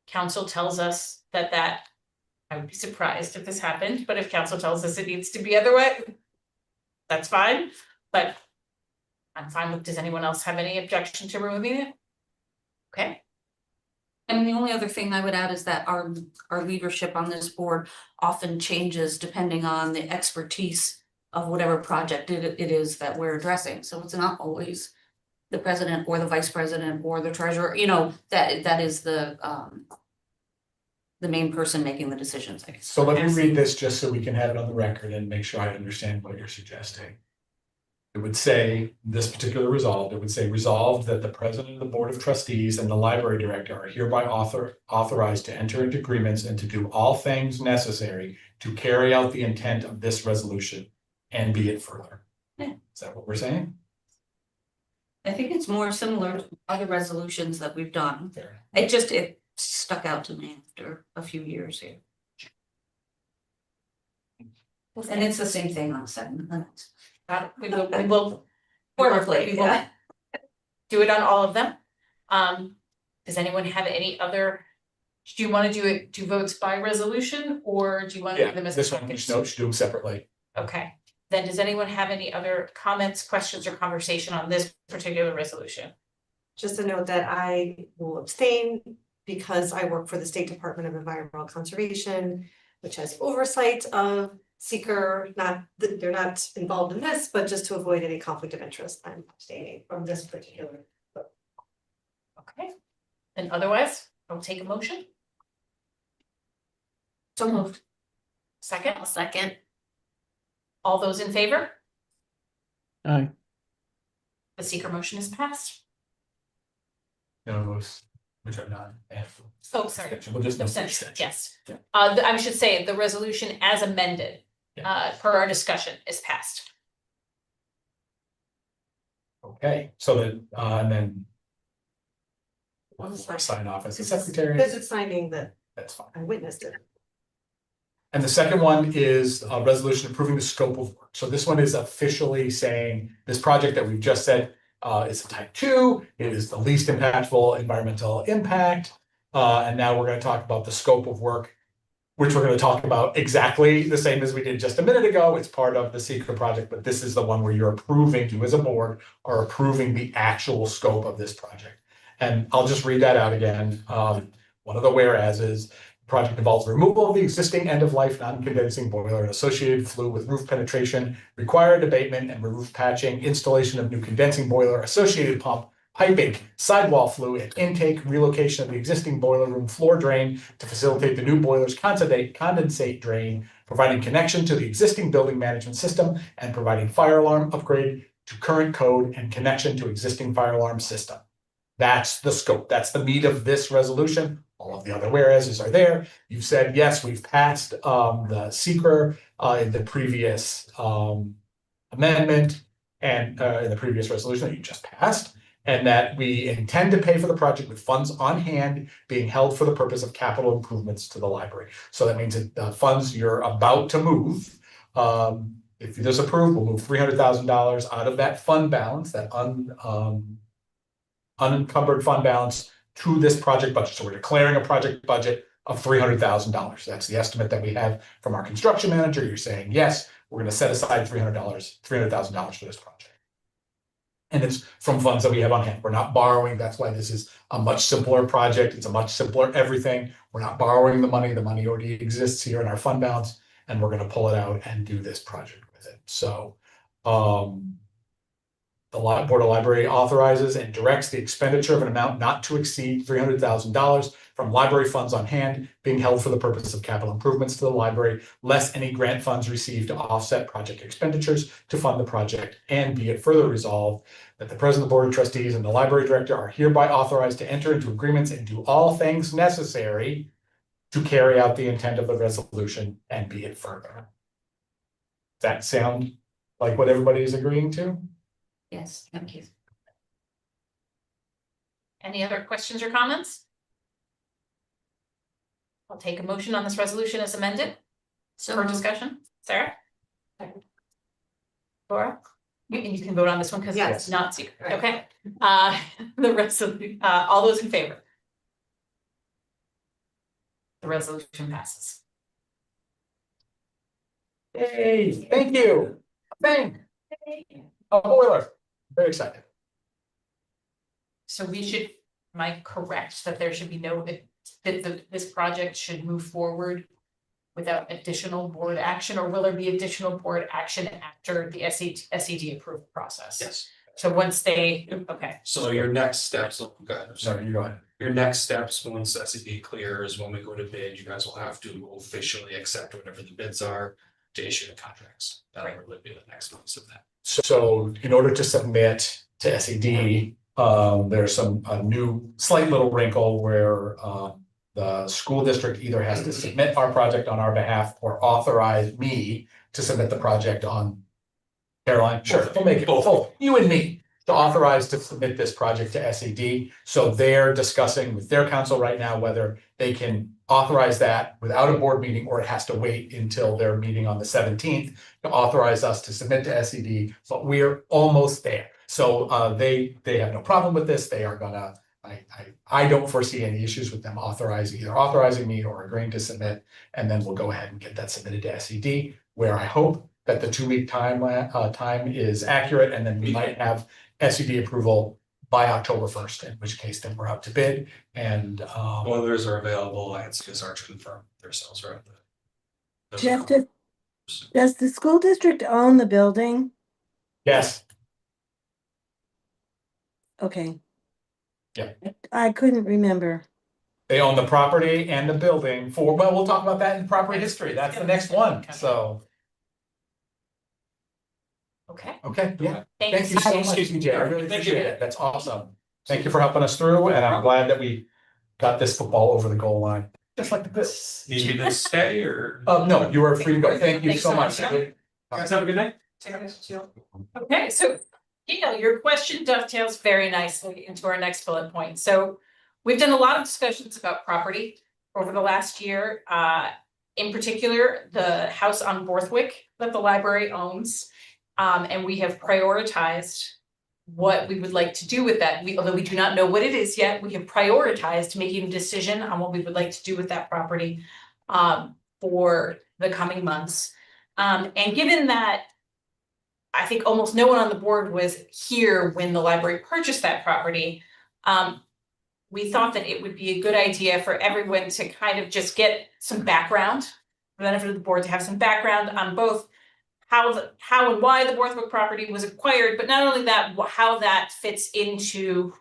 council tells us that I would be surprised if this happened, but if council tells us it needs to be other way, that's fine. But I'm fine with, does anyone else have any objection to removing it? Okay. And the only other thing I would add is that our leadership on this board often changes depending on the expertise of whatever project it is that we're addressing. So it's not always the president or the vice president or the treasurer, that is the main person making the decisions, I guess. So let me read this just so we can have it on the record and make sure I understand what you're suggesting. It would say, this particular resolved, it would say resolved that the president of the board of trustees and the library director are hereby authorized to enter into agreements and to do all things necessary to carry out the intent of this resolution and be it further. Yeah. Is that what we're saying? I think it's more similar to other resolutions that we've done. Fair. It stuck out to me after a few years here. And it's the same thing on 7 minutes. We will Boilerplate, yeah. do it on all of them. Does anyone have any other? Do you want to do votes by resolution or do you want to do them as? This one, we should do them separately. Okay, then does anyone have any other comments, questions, or conversation on this particular resolution? Just a note that I will abstain because I work for the State Department of Environmental Conservation, which has oversight of seeker, they're not involved in this, but just to avoid any conflict of interest, I'm abstaining from this particular. Okay, and otherwise, I'll take a motion. So moved. Second, A second. all those in favor? Aye. The seeker motion is passed. Those which are not. Oh, sorry. We'll just Abstention, yes. Yeah. I should say the resolution as amended, per our discussion is passed. Okay, so then, and then. Sign off as the secretary. Because it's signing that That's fine. I witnessed it. And the second one is a resolution approving the scope of work. So this one is officially saying this project that we've just said is a type 2. It is the least impactful environmental impact. And now we're going to talk about the scope of work, which we're going to talk about exactly the same as we did just a minute ago. It's part of the secret project, but this is the one where you're approving, you as a board are approving the actual scope of this project. And I'll just read that out again. One of the whereases. Project involves removal of the existing end-of-life non-condensing boiler and associated flue with roof penetration, required abatement and roof patching, installation of new condensing boiler, associated pump, piping, sidewall flue, and intake, relocation of the existing boiler room floor drain to facilitate the new boiler's condensate drain, providing connection to the existing building management system, and providing fire alarm upgrade to current code and connection to existing fire alarm system. That's the scope. That's the meat of this resolution. All of the other whereases are there. You've said, yes, we've passed the seeker in the previous amendment and in the previous resolution that you just passed, and that we intend to pay for the project with funds on hand being held for the purpose of capital improvements to the library. So that means that the funds you're about to move, if this is approved, we'll move $300,000 out of that fund balance, that unencumbered fund balance, to this project budget. So we're declaring a project budget of $300,000. That's the estimate that we have from our construction manager. You're saying, yes, we're gonna set aside $300,000 for this project. And it's from funds that we have on hand. We're not borrowing. That's why this is a much simpler project. It's a much simpler everything. We're not borrowing the money. The money already exists here in our fund balance, and we're gonna pull it out and do this project with it. So, the Board of Library authorizes and directs the expenditure of an amount not to exceed $300,000 from library funds on hand being held for the purpose of capital improvements to the library, less any grant funds received to offset project expenditures to fund the project, and be it further resolved that the President of the Board of Trustees and the Library Director are hereby authorized to enter into agreements and do all things necessary to carry out the intent of the resolution, and be it further. Does that sound like what everybody is agreeing to? Yes, thank you. Any other questions or comments? I'll take a motion on this resolution as amended for discussion. Sarah? Laura? You can vote on this one because Yes. it's not secret. Okay. The rest of all those in favor? The resolution passes. Hey, thank you. Thank. A boiler. Very excited. So we should, am I correct that there should be no, that this project should move forward without additional board action, or will there be additional board action after the SED approval process? Yes. So once they, okay, So your next steps, okay, Sorry, you go ahead. your next steps, once SED clears, when we go to bid, you guys will have to officially accept whatever the bids are to issue the contracts. That'll really be the next months of that. So in order to submit to SED, there's a new slight little wrinkle where the school district either has to submit our project on our behalf or authorize me to submit the project on Caroline. Sure, we'll make it both, you and me, to authorize to submit this project to SED. So they're discussing with their council right now whether they can authorize that without a board meeting, or it has to wait until their meeting on the 17th to authorize us to submit to SED, but we're almost there. So they have no problem with this. They are gonna, I don't foresee any issues with them either authorizing me or agreeing to submit, and then we'll go ahead and get that submitted to SED, where I hope that the 2-week time is accurate, and then we might have SED approval by October 1st, in which case then we're out to bid, and Boilers are available, and CSR to confirm their sales rep. Jeff, does the school district own the building? yes. Okay. Yeah. I couldn't remember. They own the property and the building well, we'll talk about that in property history. That's the next one. So, okay. okay, yeah. Thank Thanks. you so much, TJ. I really appreciate it. That's awesome. Thank you for helping us through, and I'm glad that we got this football over the goal line. Just like this. Need me to stay or? No, you are free to go. Thank you Thanks so so much. much. Guys, have a good night. Okay, so Gail, your question dovetails very nicely into our next bullet point. So we've done a lot of discussions about property over the last year. In particular, the house on Borthwick that the library owns. And we have prioritized what we would like to do with that. Although we do not know what it is yet, we have prioritized making a decision on what we would like to do with that property for the coming months. And given that I think almost no one on the board was here when the library purchased that property, we thought that it would be a good idea for everyone to kind of just get some background, for the benefit of the board to have some background on both how and why the Borthwick property was acquired, but not only that, how that fits into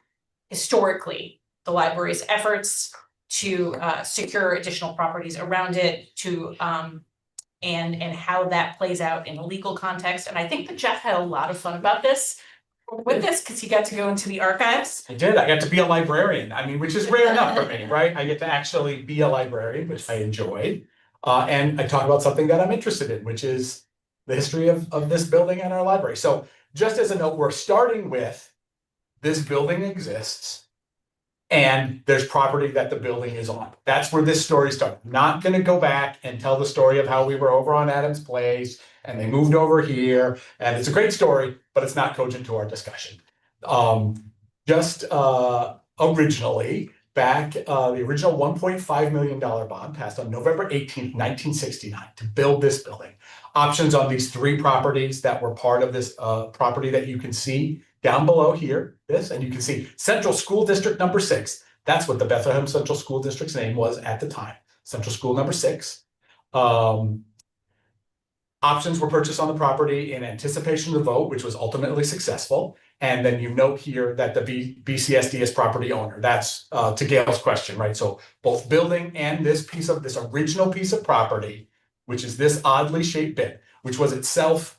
historically the library's efforts to secure additional properties around it, to and how that plays out in a legal context. And I think that Jeff had a lot of fun about this with this, because he got to go into the archives. I did. I got to be a librarian. I mean, which is rare enough for me, right? I get to actually be a librarian, which I enjoyed. And I talk about something that I'm interested in, which is the history of this building and our library. So just as a note, we're starting with this building exists and there's property that the building is on. That's where this story started. Not going to go back and tell the story of how we were over on Adams Place and they moved over here. And it's a great story, but it's not cogent to our discussion. Originally, back, the original $1.5 million bond passed on November 18th, 1969 to build this building. Options on these 3 properties that were part of this property that you can see down below here, and you can see Central School District number 6. That's what the Bethlehem Central School District's name was at the time, Central School number 6. Options were purchased on the property in anticipation of the vote, which was ultimately successful. And then you note here that the BCSD is property owner. That's to Gail's question, right? So both building and this original piece of property, which is this oddly shaped bit, which was itself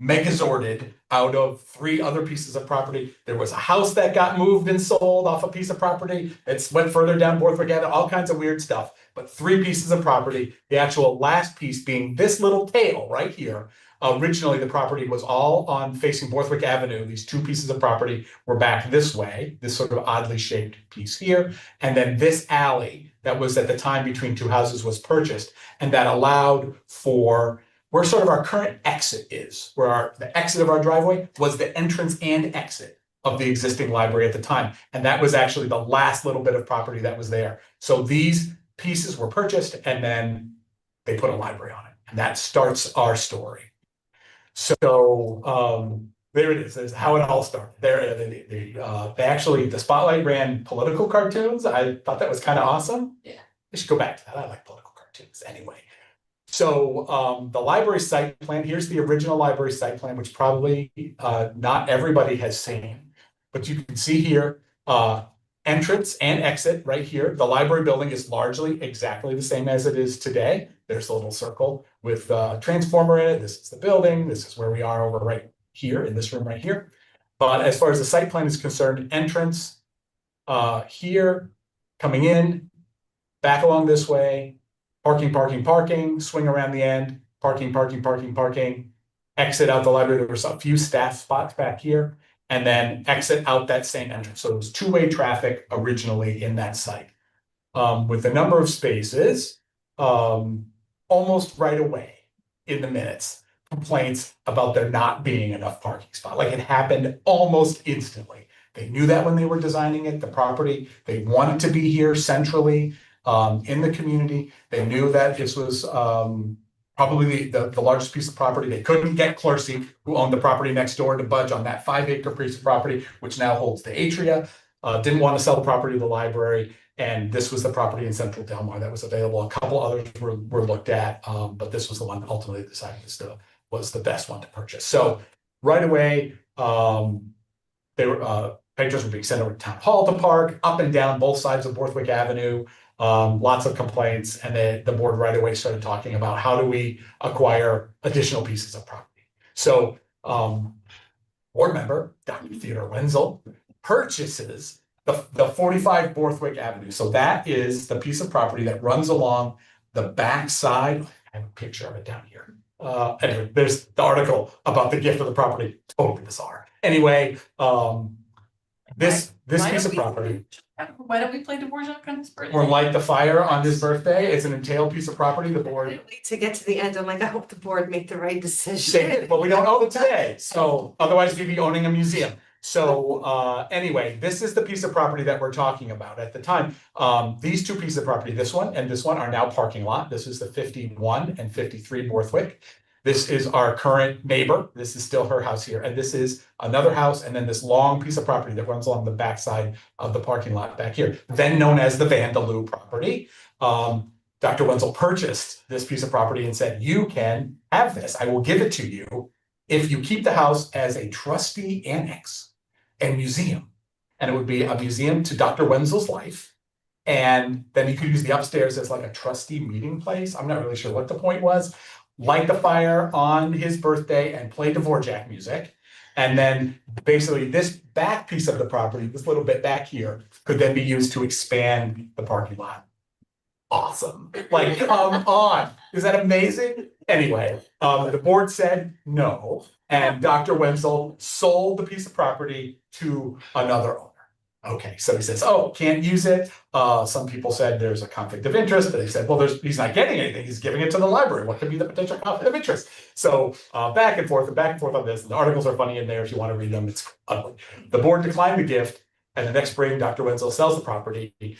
megazorded out of 3 other pieces of property. There was a house that got moved and sold off a piece of property. It went further down Borthwick Avenue, all kinds of weird stuff. But 3 pieces of property, the actual last piece being this little tail right here. Originally, the property was all on facing Borthwick Avenue. These 2 pieces of property were back this way, this sort of oddly shaped piece here. And then this alley that was at the time between 2 houses was purchased, and that allowed for where sort of our current exit is, where the exit of our driveway was the entrance and exit of the existing library at the time. And that was actually the last little bit of property that was there. So these pieces were purchased and then they put a library on it. And that starts our story. So there it is. There's how it all started. There, they actually, the Spotlight ran political cartoons. I thought that was kind of awesome. Yeah. We should go back to that. I like political cartoons anyway. So the library site plan, here's the original library site plan, which probably not everybody has seen. But you can see here, entrance and exit right here. The library building is largely exactly the same as it is today. There's a little circle with a transformer in it. This is the building. This is where we are over right here in this room right here. But as far as the site plan is concerned, entrance here, coming in, back along this way, parking, swing around the end, parking, exit out the library. There was a few staff spots back here, and then exit out that same entrance. So it was 2-way traffic originally in that site. With the number of spaces, almost right away in the minutes, complaints about there not being enough parking spot. Like it happened almost instantly. They knew that when they were designing it, the property, they wanted to be here centrally. In the community, they knew that this was probably the largest piece of property. They couldn't get Clercy, who owned the property next door, to budge on that 5-acre piece of property, which now holds the Atria. Didn't want to sell the property to the library, and this was the property in Central Del Mar that was available. A couple others were looked at, but this was the one that ultimately decided was the best one to purchase. So right away, patrons were being sent over to Town Hall to park, up and down both sides of Borthwick Avenue. Lots of complaints, and the board right away started talking about how do we acquire additional pieces of property. So board member, Dr. Theodore Wenzel, purchases the 45 Borthwick Avenue. So that is the piece of property that runs along the back side. I have a picture of it down here. Anyway, there's the article about the gift of the property. Totally bizarre. Anyway, this piece of property. Why don't we play Dvorak on his birthday? Or light the fire on his birthday. It's an entailed piece of property. The board. Wait to get to the end. I'm like, I hope the board make the right decision. Well, we don't own it today, so otherwise we'd be owning a museum. So anyway, this is the piece of property that we're talking about at the time. These 2 pieces of property, this one and this one, are now parking lot. This is the 51 and 53 Borthwick. This is our current neighbor. This is still her house here. And this is another house, and then this long piece of property that runs along the backside of the parking lot back here, then known as the Vandaloo property. Dr. Wenzel purchased this piece of property and said, you can have this. I will give it to you if you keep the house as a trustee annex and museum. And it would be a museum to Dr. Wenzel's life. And then you could use the upstairs as like a trustee meeting place. I'm not really sure what the point was. Light the fire on his birthday and play Dvorak music. And then basically this back piece of the property, this little bit back here, could then be used to expand the parking lot. Awesome. Like, come on. Is that amazing? Anyway, the board said no, and Dr. Wenzel sold the piece of property to another owner. Okay, so he says, oh, can't use it. Some people said there's a conflict of interest. They said, well, he's not getting anything. He's giving it to the library. What could be the potential conflict of interest? So back and forth on this. The articles are funny in there if you want to read them. It's ugly. The board declined the gift And the next spring, Dr. Wenzel sells the property. In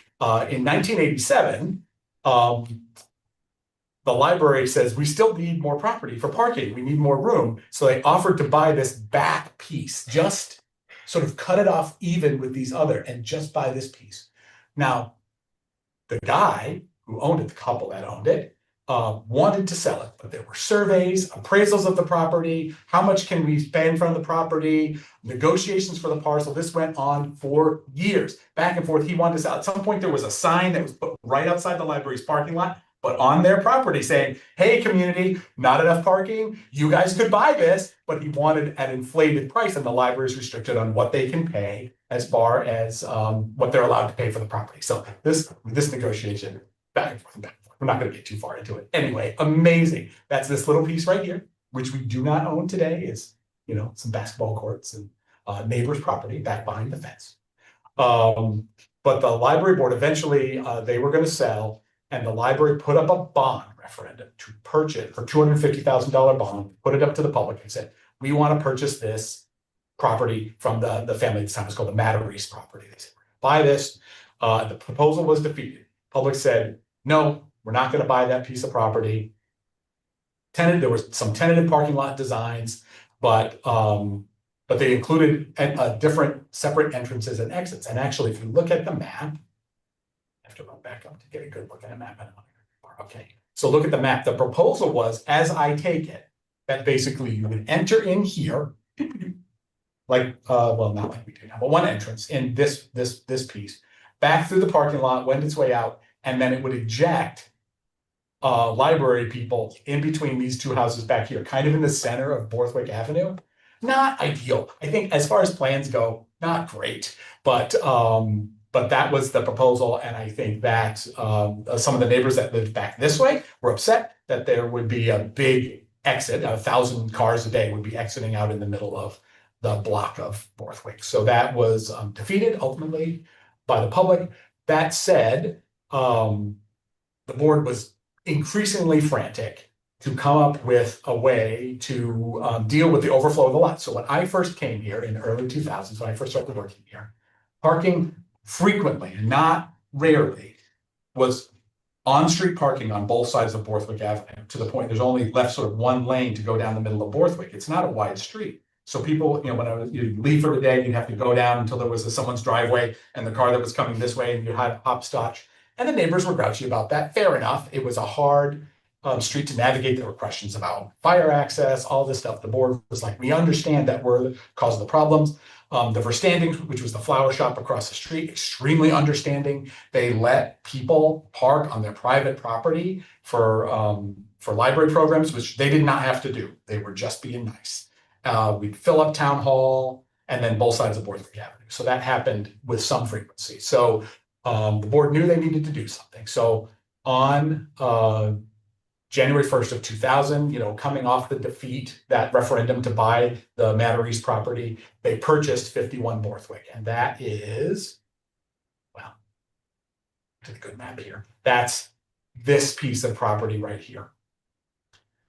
1987, the library says, we still need more property for parking. We need more room. So they offered to buy this back piece, just sort of cut it off even with these other and just buy this piece. Now, the guy who owned it, the couple that owned it, wanted to sell it, but there were surveys, appraisals of the property, how much can we spend from the property, negotiations for the parcel. This went on for years, back and forth. He wanted to sell. At some point, there was a sign that was put right outside the library's parking lot, but on their property saying, hey, community, not enough parking. You guys could buy this, but he wanted an inflated price, and the library is restricted on what they can pay as far as what they're allowed to pay for the property. So this negotiation back and forth and back and forth. We're not going to get too far into it. Anyway, amazing. That's this little piece right here, which we do not own today. Is, you know, some basketball courts and neighbor's property back behind the fence. But the library board eventually they were going to sell, and the library put up a bond referendum to purchase for $250,000 bond, put it up to the public and said, we want to purchase this property from the family. At the time it was called the Matteries property. They said, buy this. The proposal was defeated. Public said, no, we're not going to buy that piece of property. There was some tentative parking lot designs, but they included different separate entrances and exits. And actually, if you look at the map, I have to run back up to get a good look at a map. Okay, so look at the map. The proposal was, as I take it, that basically you would enter in here, like well, not like we do now, but one entrance in this piece, back through the parking lot, wend its way out, and then it would eject library people in between these two houses back here, kind of in the center of Borthwick Avenue. Not ideal. I think as far as plans go, not great, but that was the proposal. And I think that some of the neighbors that lived back this way were upset that there would be a big exit, 1,000 cars a day would be exiting out in the middle of the block of Borthwick. So that was defeated ultimately by the public. That said, the board was increasingly frantic to come up with a way to deal with the overflow of the lot. So when I first came here in the early 2000s, when I first started working here, parking frequently and not rarely was on-street parking on both sides of Borthwick Avenue, to the point there's only left sort of one lane to go down the middle of Borthwick. It's not a wide street. So people, you know, when you leave for the day, you'd have to go down until there was someone's driveway and the car that was coming this way, and you had hopscotch. And the neighbors were grouchy about that. Fair enough. It was a hard street to navigate. There were questions about fire access, all this stuff. The board was like, we understand that we're the cause of the problems. The Verstanding, which was the flower shop across the street, extremely understanding. They let people park on their private property for library programs, which they did not have to do. They were just being nice. We'd fill up town hall and then both sides of Borthwick Avenue. So that happened with some frequency. So the board knew they needed to do something. So on January 1st of 2000, you know, coming off the defeat, that referendum to buy the Matteries property, they purchased 51 Borthwick. And that is, well, to the good map here. That's this piece of property right here.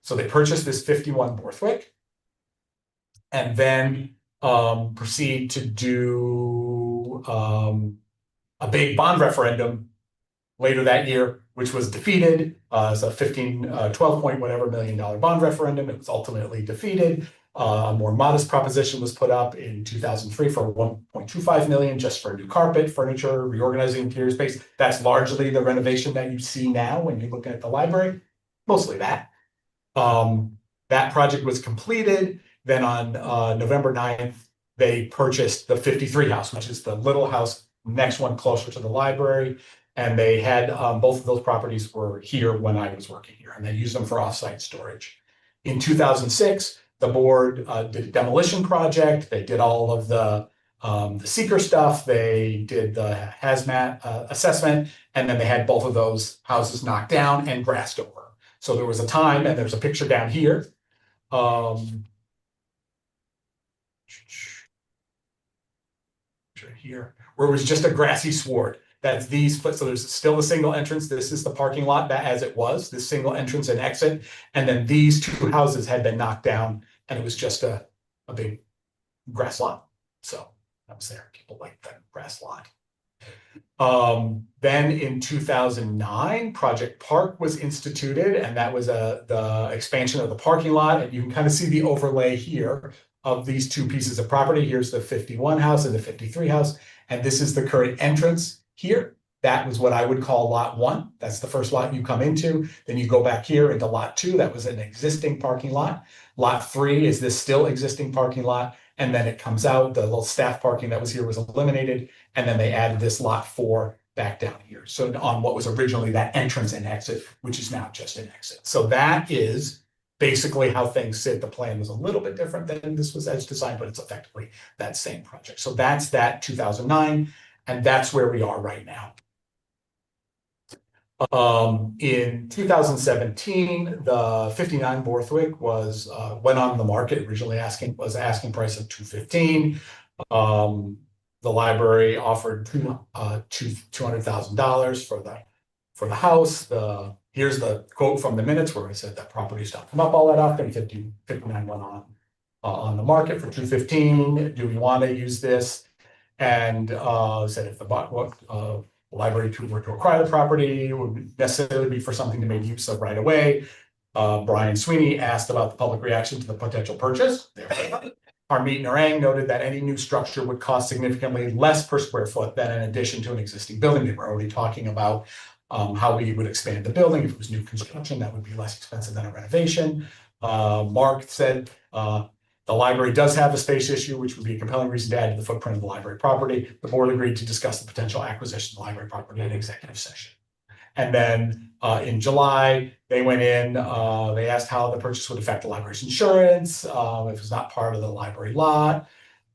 So they purchased this 51 Borthwick and then proceed to do a big bond referendum later that year, which was defeated. It's a 12 point whatever $1 million bond referendum. It was ultimately defeated. A more modest proposition was put up in 2003 for 1.25 million just for new carpet, furniture, reorganizing interior space. That's largely the renovation that you see now when you're looking at the library, mostly that. That project was completed. Then on November 9th, they purchased the 53 house, which is the little house, next one closer to the library. And they had both of those properties were here when I was working here, and they used them for offsite storage. In 2006, the board did a demolition project. They did all of the seeker stuff. They did the hazmat assessment, and then they had both of those houses knocked down and grassed over. So there was a time, and there's a picture down here. Here, where it was just a grassy sward. That's these, so there's still a single entrance. This is the parking lot that as it was, this single entrance and exit. And then these two houses had been knocked down and it was just a big grass lot. So I was there, people like the grass lot. Then in 2009, Project Park was instituted, and that was the expansion of the parking lot. And you can kind of see the overlay here of these two pieces of property. Here's the 51 house and the 53 house, and this is the current entrance here. That was what I would call lot 1. That's the first lot you come into. Then you go back here into lot 2. That was an existing parking lot. Lot 3 is this still existing parking lot. And then it comes out, the little staff parking that was here was eliminated. And then they added this lot 4 back down here. So on what was originally that entrance and exit, which is now just an exit. So that is basically how things sit. The plan was a little bit different than this was as designed, but it's effectively that same project. So that's that 2009, and that's where we are right now. In 2017, the 59 Borthwick was went on the market, originally asking price of $215. The library offered $200,000 for the house. Here's the quote from the minutes where I said that properties don't come up all that often. 59 went on the market for $215. Do we want to use this? And said if the library were to acquire the property, it would necessarily be for something to make use of right away. Brian Sweeney asked about the public reaction to the potential purchase. Harmeet Narang noted that any new structure would cost significantly less per square foot than an addition to an existing building. They were already talking about how we would expand the building. If it was new construction, that would be less expensive than a renovation. Mark said the library does have a space issue, which would be a compelling reason to add to the footprint of the library property. The board agreed to discuss the potential acquisition of the library property in executive session. And then in July, they went in, they asked how the purchase would affect the library's insurance, if it was not part of the library lot.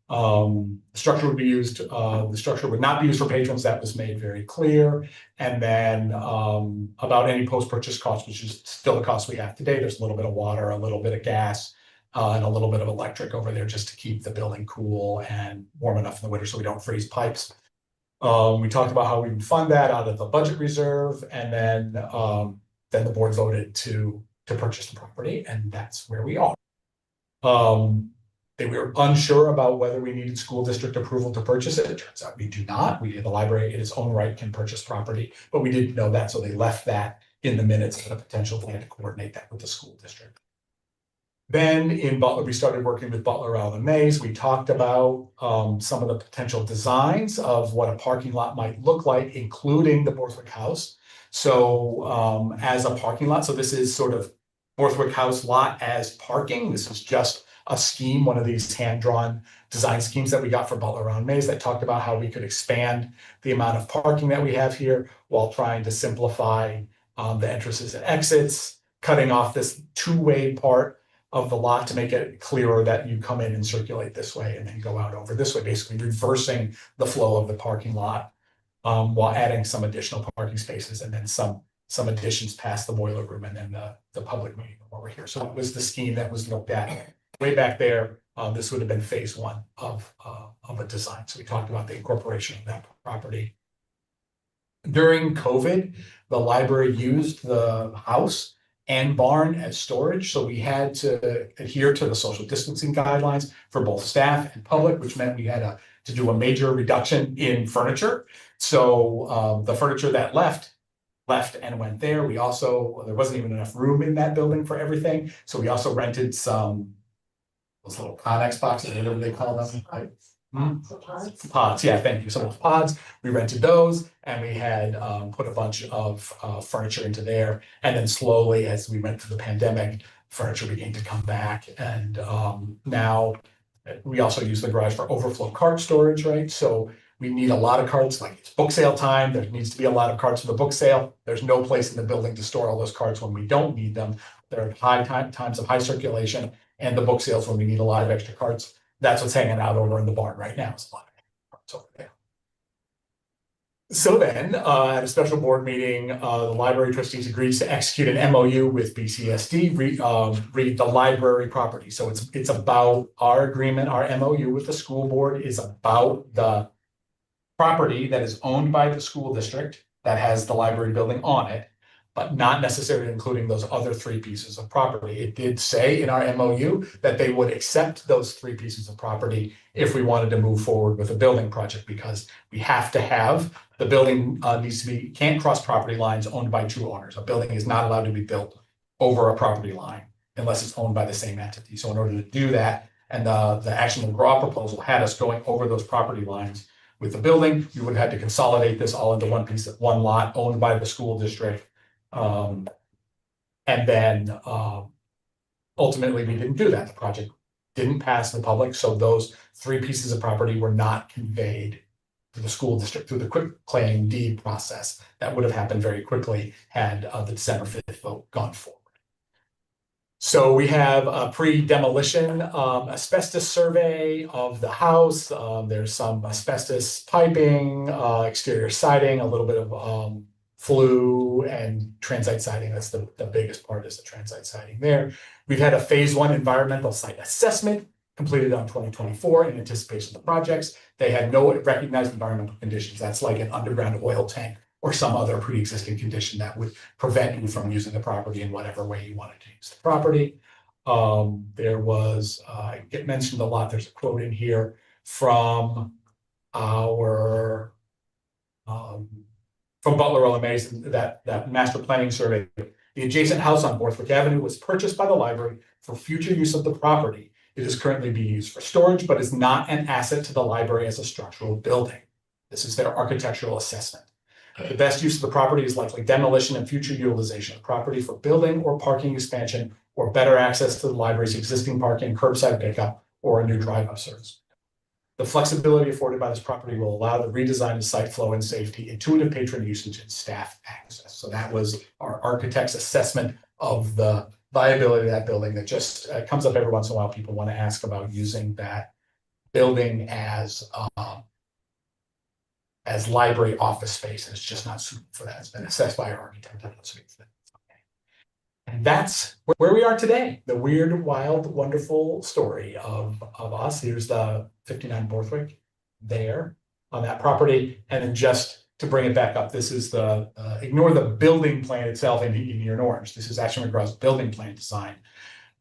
The structure would be used, the structure would not be used for patrons. That was made very clear. And then about any post-purchase costs, which is still the cost we have today. There's a little bit of water, a little bit of gas, and a little bit of electric over there just to keep the building cool and warm enough in the winter so we don't freeze pipes. We talked about how we would fund that out of the budget reserve, and then the board voted to purchase the property, and that's where we are. They were unsure about whether we needed school district approval to purchase it. It turns out we do not. The library in its own right can purchase property, but we didn't know that, so they left that in the minutes of a potential plan to coordinate that with the school district. Then in Butler, we started working with Butler, Allen Mays. We talked about some of the potential designs of what a parking lot might look like, including the Borthwick House. So as a parking lot, so this is sort of Borthwick House lot as parking. This is just a scheme, one of these hand-drawn design schemes that we got from Butler, Allen Mays that talked about how we could expand the amount of parking that we have here while trying to simplify the entrances and exits, cutting off this two-way part of the lot to make it clearer that you come in and circulate this way and then go out over this way, basically reversing the flow of the parking lot while adding some additional parking spaces and then some additions past the boiler room and then the public meeting room over here. So it was the scheme that was looked at way back there. This would have been phase 1 of a design. So we talked about the incorporation of that property. During COVID, the library used the house and barn as storage. So we had to adhere to the social distancing guidelines for both staff and public, which meant we had to do a major reduction in furniture. So the furniture that left and went there. We also, there wasn't even enough room in that building for everything. So we also rented some, those little Connex boxes, whatever they call them, right? Pods, yeah, thank you. Some of those pods, we rented those, and we had put a bunch of furniture into there. And then slowly, as we went through the pandemic, furniture began to come back. And now we also use the garage for overflow cart storage, right? So we need a lot of carts, like it's book sale time. There needs to be a lot of carts for the book sale. There's no place in the building to store all those carts when we don't need them. There are times of high circulation, and the book sales when we need a lot of extra carts. That's what's hanging out over in the barn right now. It's a lot of carts over there. So then, at a special board meeting, the library trustees agreed to execute an MOU with BCSD, read the library property. So it's about our agreement, our MOU with the school board is about the property that is owned by the school district that has the library building on it. but not necessarily including those other 3 pieces of property. It did say in our MOU that they would accept those 3 pieces of property if we wanted to move forward with a building project, because we have to have, the building needs to be, can't cross property lines owned by 2 owners. A building is not allowed to be built over a property line unless it's owned by the same entity. So in order to do that, and the Action McGraw proposal had us going over those property lines with the building, we would have had to consolidate this all into one piece, one lot owned by the school district. And then ultimately, we didn't do that. The project didn't pass the public, so those 3 pieces of property were not conveyed to the school district through the quick claim deed process. That would have happened very quickly had the December 5th vote gone forward. So we have a pre-demolition asbestos survey of the house. There's some asbestos piping, exterior siding, a little bit of flue and transite siding. That's the biggest part, is the transite siding there. We've had a phase 1 environmental site assessment completed on 2024 in anticipation of the projects. They had no recognized environmental conditions. That's like an underground oil tank or some other pre-existing condition that would prevent you from using the property in whatever way you wanted to use the property. There was, I get mentioned a lot, there's a quote in here from our, from Butler LMA's, that master planning survey. The adjacent house on Borthwick Avenue was purchased by the library for future use of the property. It is currently being used for storage, but is not an asset to the library as a structural building. This is their architectural assessment. The best use of the property is likely demolition and future utilization of property for building or parking expansion, or better access to the library's existing parking, curbside pickup, or a new drive-up service. The flexibility afforded by this property will allow the redesign of site flow and safety, intuitive patron usage, and staff access. So that was our architect's assessment of the viability of that building. That just comes up every once in a while. People want to ask about using that building as library office space, and it's just not suitable for that. It's been assessed by our architect. And that's where we are today. The weird, wild, wonderful story of us. Here's the 59 Borthwick there on that property. And then just to bring it back up, this is the, ignore the building plan itself in here in orange. This is Action McGraw's building plan design.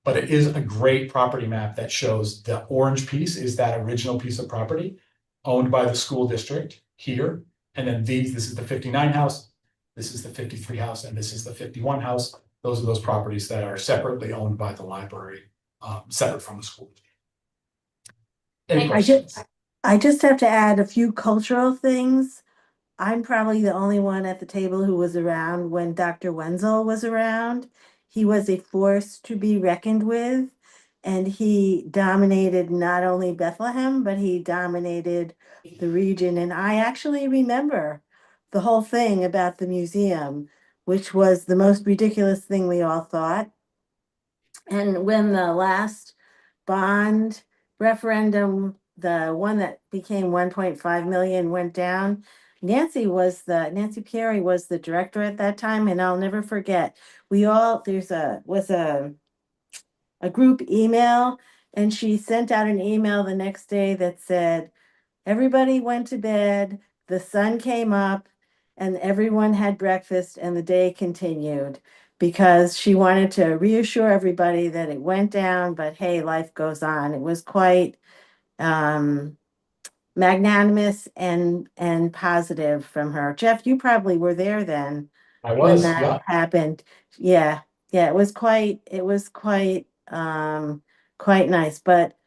But it is a great property map that shows the orange piece is that original piece of property owned by the school district here. And then this is the 59 house, this is the 53 house, and this is the 51 house. Those are those properties that are separately owned by the library, separate from the school. Any questions? I just have to add a few cultural things. I'm probably the only one at the table who was around when Dr. Wenzel was around. He was a force to be reckoned with, and he dominated not only Bethlehem, but he dominated the region. And I actually remember the whole thing about the museum, which was the most ridiculous thing we all thought. And when the last bond referendum, the one that became 1.5 million, went down, Nancy Perry was the director at that time, and I'll never forget. There was a group email, and she sent out an email the next day that said, everybody went to bed, the sun came up, and everyone had breakfast, and the day continued, because she wanted to reassure everybody that it went down, but hey, life goes on. It was quite magnanimous and positive from her. Jeff, you probably were there then. I was, when that yeah. happened. Yeah, it was quite quite nice. But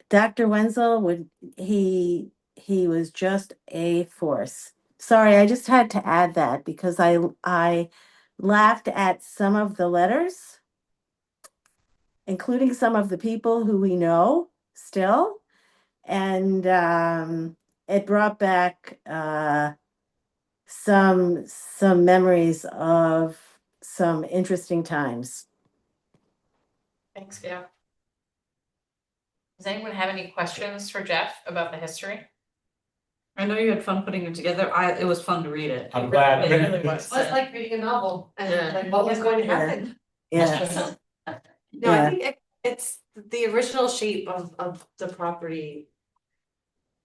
Dr. Wenzel he was just a force. Sorry, I just had to add that because I laughed at some of the letters, including some of the people who we know still. And it brought back some memories of some interesting times. Thanks, Gail. Does anyone have any questions for Jeff about the history? I know you had fun putting it together. It was fun to read it. I'm glad. It really was. Well, it's like reading a novel and Yeah. like what was going to happen. Yeah. No, I think it's the original shape of the property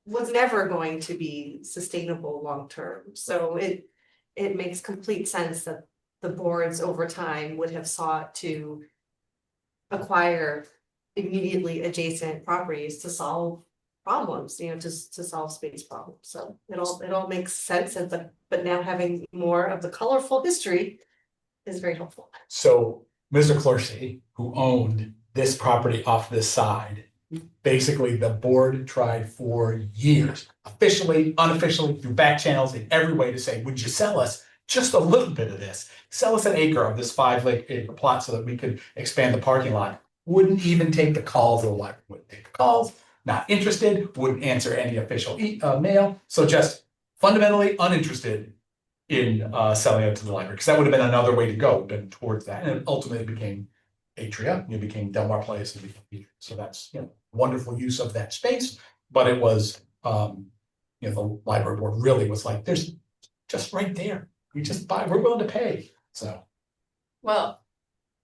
was never going to be sustainable long term. So it makes complete sense that the boards over time would have sought to acquire immediately adjacent properties to solve problems, you know, to solve space problems. So it all makes sense, and but now having more of the colorful history is very helpful. So Mr. Clorsey, who owned this property off this side, basically the board tried for years, officially, unofficially, through back channels in every way to say, would you sell us just a little bit of this? Sell us an acre of this 5-acre plot so that we could expand the parking lot. Wouldn't even take the calls of the library, wouldn't take the calls, not interested, wouldn't answer any official mail. So just fundamentally uninterested in selling it to the library, because that would have been another way to go, been towards that. And it ultimately became Atria, it became Delmar Place, and became, so that's, you know, wonderful use of that space. But it was, you know, the library board really was like, there's just right there. We just buy, we're willing to pay. So. Well,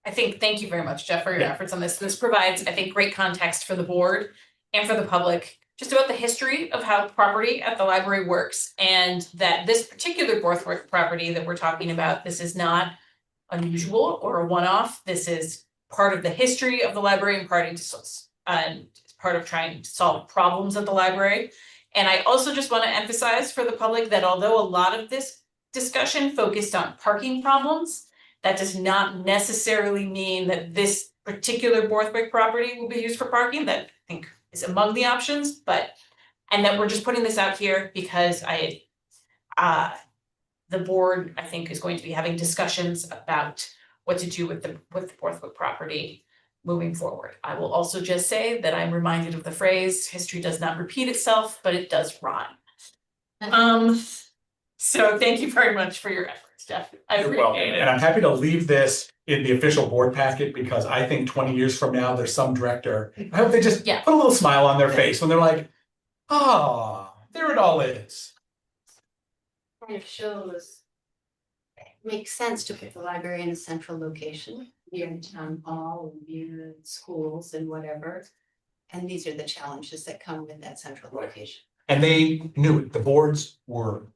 I think, thank you very much, Jeff, for your Yeah. efforts on this. This provides, I think, great context for the board and for the public, just about the history of how property at the library works, and that this particular Borthwick property that we're talking about, this is not unusual or a one-off. This is part of the history of the library and part of trying to solve problems at the library. And I also just want to emphasize for the public that although a lot of this discussion focused on parking problems, that does not necessarily mean that this particular Borthwick property will be used for parking. That I think is among the options, and that we're just putting this out here because the board, I think, is going to be having discussions about what to do with the Borthwick property moving forward. I will also just say that I'm reminded of the phrase, history does not repeat itself, but it does rhyme. So thank you very much for your efforts, Jeff. I You're welcome. appreciate it. And I'm happy to leave this in the official board packet, because I think 20 years from now, there's some director, I hope they just Yeah. put a little smile on their face when they're like, ah, there it all is. Kind of shows, makes sense to put the library in a central location, near the town hall, near schools and whatever. And these are the challenges that come with that central location. And they knew it. The boards were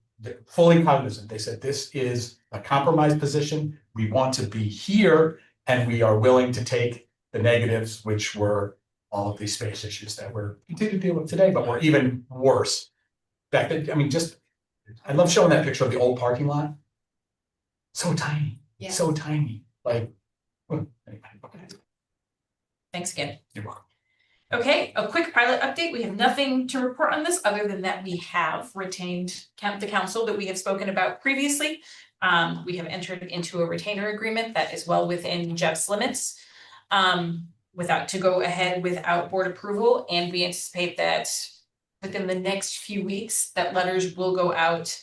fully cognizant. They said, this is a compromised position. We want to be here, and we are willing to take the negatives, which were all of these space issues that we're continuing to deal with today, but were even worse. Back then, I mean, just, I love showing that picture of the old parking lot. So tiny, Yeah. so tiny, like, well, anyway, okay. Thanks again. You're welcome. Okay, a quick pilot update. We have nothing to report on this other than that we have retained the council that we have spoken about previously. We have entered into a retainer agreement that is well within Jeff's limits. To go ahead without board approval, and we anticipate that within the next few weeks that letters will go out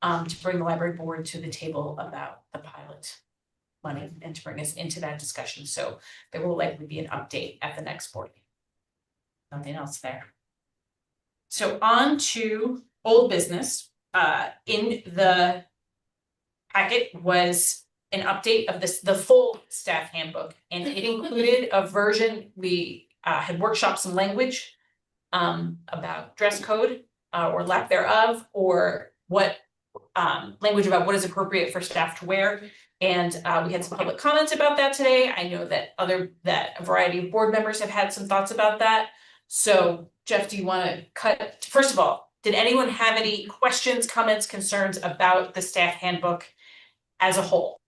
to bring the library board to the table about the pilot money and to bring us into that discussion. So there will likely be an update at the next board meeting. Nothing else there. So on to old business. In the packet was an update of the full staff handbook, and it included a version. We had workshopped some language about dress code or lack thereof, or what language about what is appropriate for staff to wear. And we had some public comments about that today. I know that a variety of board members have had some thoughts about that. So Jeff, do you want to first of all, did anyone have any questions, comments, concerns about the staff handbook as a whole?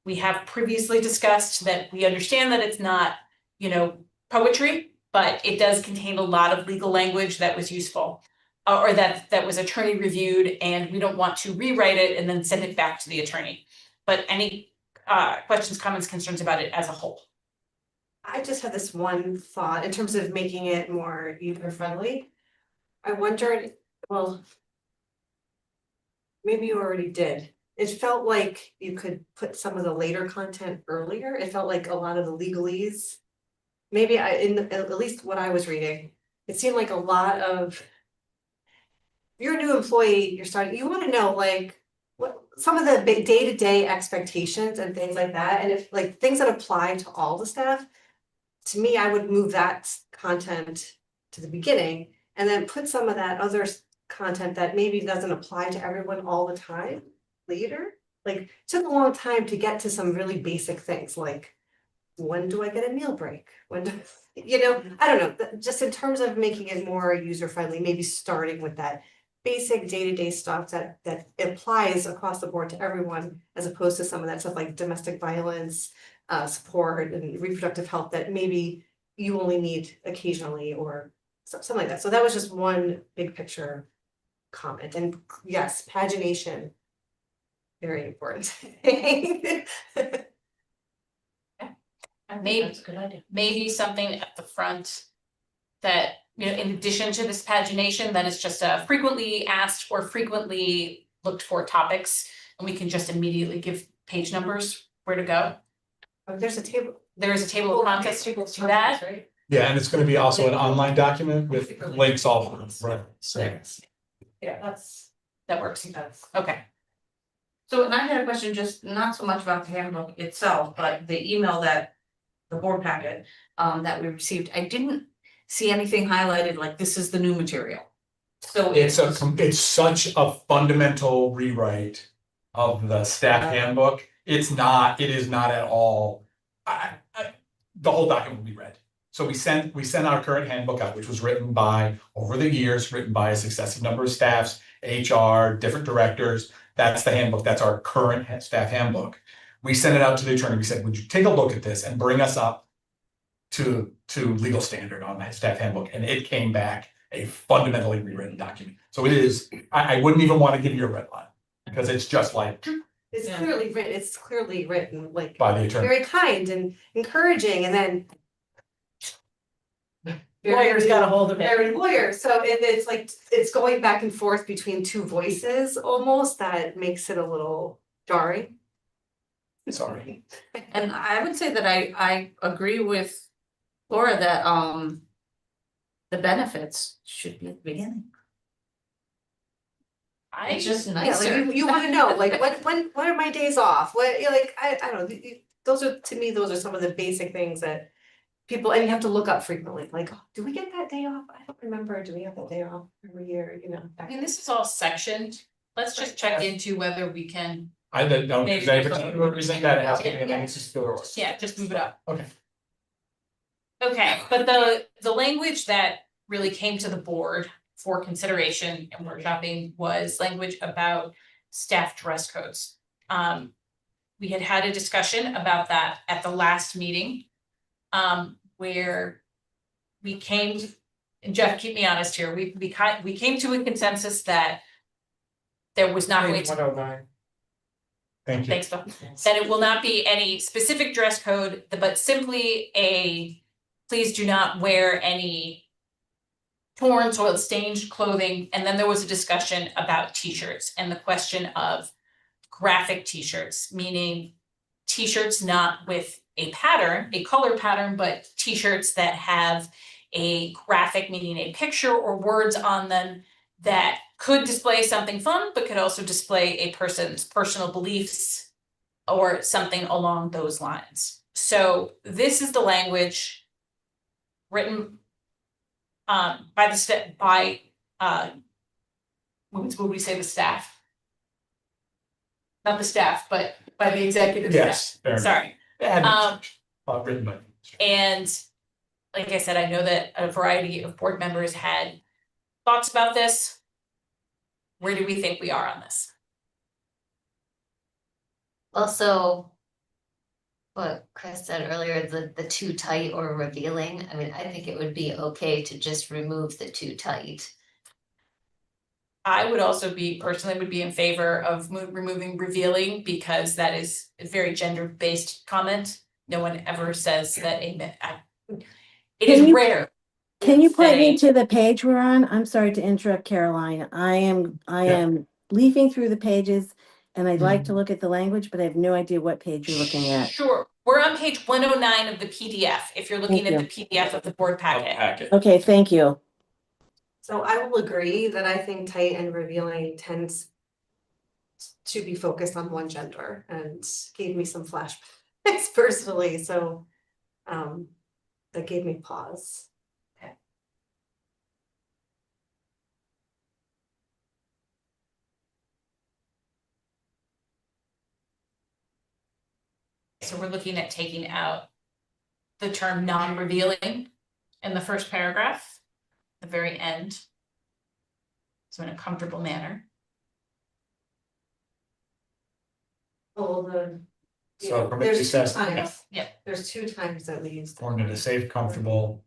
We have previously discussed that we understand that it's not, you know, poetry, but it does contain a lot of legal language that was useful, or that was attorney reviewed, and we don't want to rewrite it and then send it back to the attorney. But any questions, comments, concerns about it as a whole? I just had this one thought in terms of making it more user friendly. I wondered, well, maybe you already did. It felt like you could put some of the later content earlier. It felt like a lot of the legalese. Maybe at least what I was reading, it seemed like a lot of. You're a new employee, you want to know like what some of the big day-to-day expectations and things like that. And if like things that apply to all the staff. To me, I would move that content to the beginning and then put some of that other content that maybe doesn't apply to everyone all the time later. Like, took a long time to get to some really basic things like, when do I get a meal break? When do, you know, I don't know, just in terms of making it more user friendly, maybe starting with that basic day-to-day stuff that applies across the board to everyone, as opposed to some of that stuff like domestic violence, support and reproductive health that maybe you only need occasionally or something like that. So that was just one big picture comment. And yes, pagination, very important. Maybe, That's a good idea. maybe something at the front that, you know, in addition to this pagination, that is just a frequently asked or frequently looked for topics. And we can just immediately give page numbers where to go. There's a table. There is a table of contents to that. Right? Yeah, and it's gonna be also an online document with links all over, right? So, Yeah, That works. Okay. so and I had a question, just not so much about the handbook itself, but the email that. The board packet that we received, I didn't see anything highlighted like this is the new material. So it's such a fundamental rewrite of the staff handbook. It is not at all. The whole document will be read. So we sent our current handbook out, which was written by, over the years, written by a successive number of staffs, HR, different directors. That's the handbook. That's our current staff handbook. We sent it out to the attorney. We said, would you take a look at this and bring us up to legal standard on the staff handbook? And it came back a fundamentally rewritten document. So it is, I wouldn't even want to give you a red line because it's just like It's clearly written like by the attorney. very kind and encouraging, and then. Lawyers got a hold of it. Very lawyer, so it's like, it's going back and forth between two voices almost, that makes it a little jarring. Sorry. And I would say that I agree with Laura that the benefits should be at the beginning. It's just Yeah, nicer. like you wanna know, like, when are my days off? What, you know, like, I don't know, those are, to me, those are some of the basic things that people, and you have to look up frequently, like, oh, do we get that day off? I don't remember, do we have that day off every year, you know? I mean, this is all sectioned. Let's just check into whether we can, I don't know, Maybe there's any there's particular reason that it has to be in Yeah. any particular order. yeah, just move it up. Okay. Okay, but the language that really came to the board for consideration and workshopping was language about staff dress codes. We had a discussion about that at the last meeting. Where we came, and Jeff, keep me honest here, we came to a consensus that there was not going to. 109. Thank you. Thanks, Bill. That it will not be any specific dress code, but simply please do not wear any torn, soiled, stained clothing. And then there was a discussion about t-shirts and the question of graphic t-shirts, meaning t-shirts not with a pattern, a color pattern, but t-shirts that have a graphic, meaning a picture or words on them that could display something fun, but could also display a person's personal beliefs or something along those lines. So this is the language written by what would we say, the staff? Not the staff, but by the executive staff. Yes, fair enough. Sorry. Written by. And like I said, I know that a variety of board members had thoughts about this. Where do we think we are on this? Also, what Chris said earlier, the too tight or revealing, I mean, I think it would be okay to just remove the too tight. I would also personally would be in favor of removing revealing, because that is a very gender-based comment. No one ever says that it is rare. Can you point me Say- to the page we're on? I'm sorry to interrupt, Caroline. I am leafing through the pages and I'd like to look at the language, but I have no idea what page you're looking at. Sure, we're on page 109 of the PDF, if you're looking Thank at the PDF of the board packet. Okay, thank you. So I will agree that I think tight and revealing tends to be focused on one gender, and gave me some flashbacks personally, so that gave me pause. So we're looking at taking out the term non-revealing in the first paragraph, the very end. So in a comfortable manner. Oh, So from there's it two says, times, Yeah. there's two times that we use. formed in a safe, comfortable.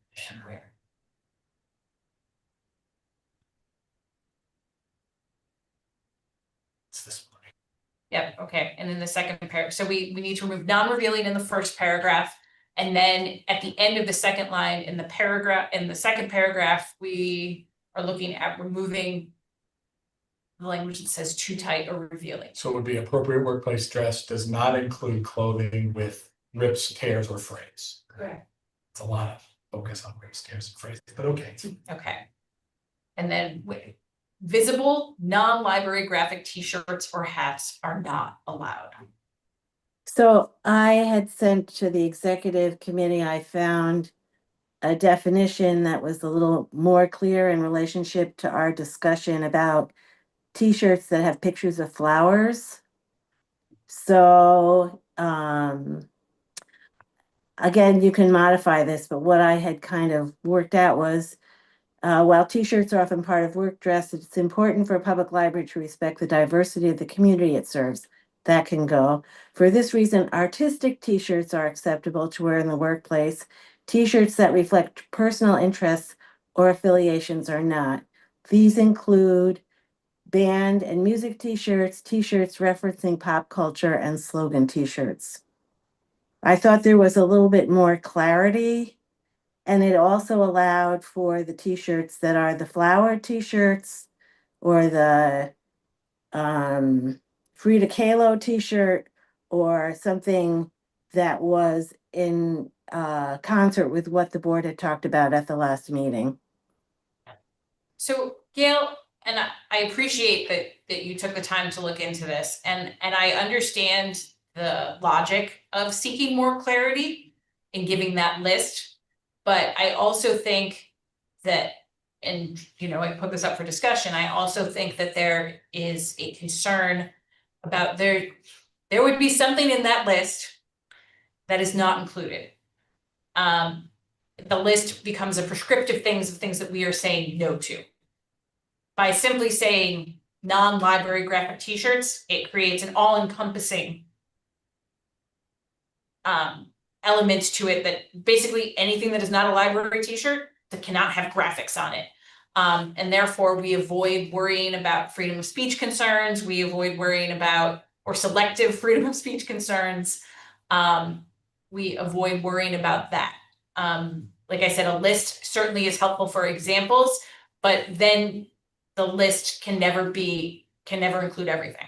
It's this one. Yep, okay, and then the second paragraph, so we need to remove non-revealing in the first paragraph. And then at the end of the second line in the second paragraph, we are looking at removing the language that says too tight or revealing. So it would be appropriate workplace dress does not include clothing with rips, tears, or frays. Correct. It's a lot of focus on rips, tears, and frays, but okay. Okay. And then visible, non-library graphic t-shirts or hats are not allowed. So I had sent to the executive committee, I found a definition that was a little more clear in relationship to our discussion about t-shirts that have pictures of flowers. So, again, you can modify this, but what I had kind of worked out was, while t-shirts are often part of work dress, it's important for a public library to respect the diversity of the community it serves. That can go. For this reason, artistic t-shirts are acceptable to wear in the workplace. T-shirts that reflect personal interests or affiliations are not. These include band and music t-shirts, t-shirts referencing pop culture, and slogan t-shirts. I thought there was a little bit more clarity, and it also allowed for the t-shirts that are the flower t-shirts or the Frida Kahlo t-shirt or something that was in concert with what the board had talked about at the last meeting. So Gail, and I appreciate that you took the time to look into this, and I understand the logic of seeking more clarity in giving that list. But I also think that, and I put this up for discussion, I also think that there is a concern about there would be something in that list that is not included. The list becomes a prescriptive things that we are saying no to. By simply saying non-library graphic t-shirts, it creates an all-encompassing element to it that basically anything that is not a library t-shirt that cannot have graphics on it. And therefore we avoid worrying about freedom of speech concerns. We avoid worrying about or selective freedom of speech concerns. We avoid worrying about that. Like I said, a list certainly is helpful for examples, but then the list can never include everything.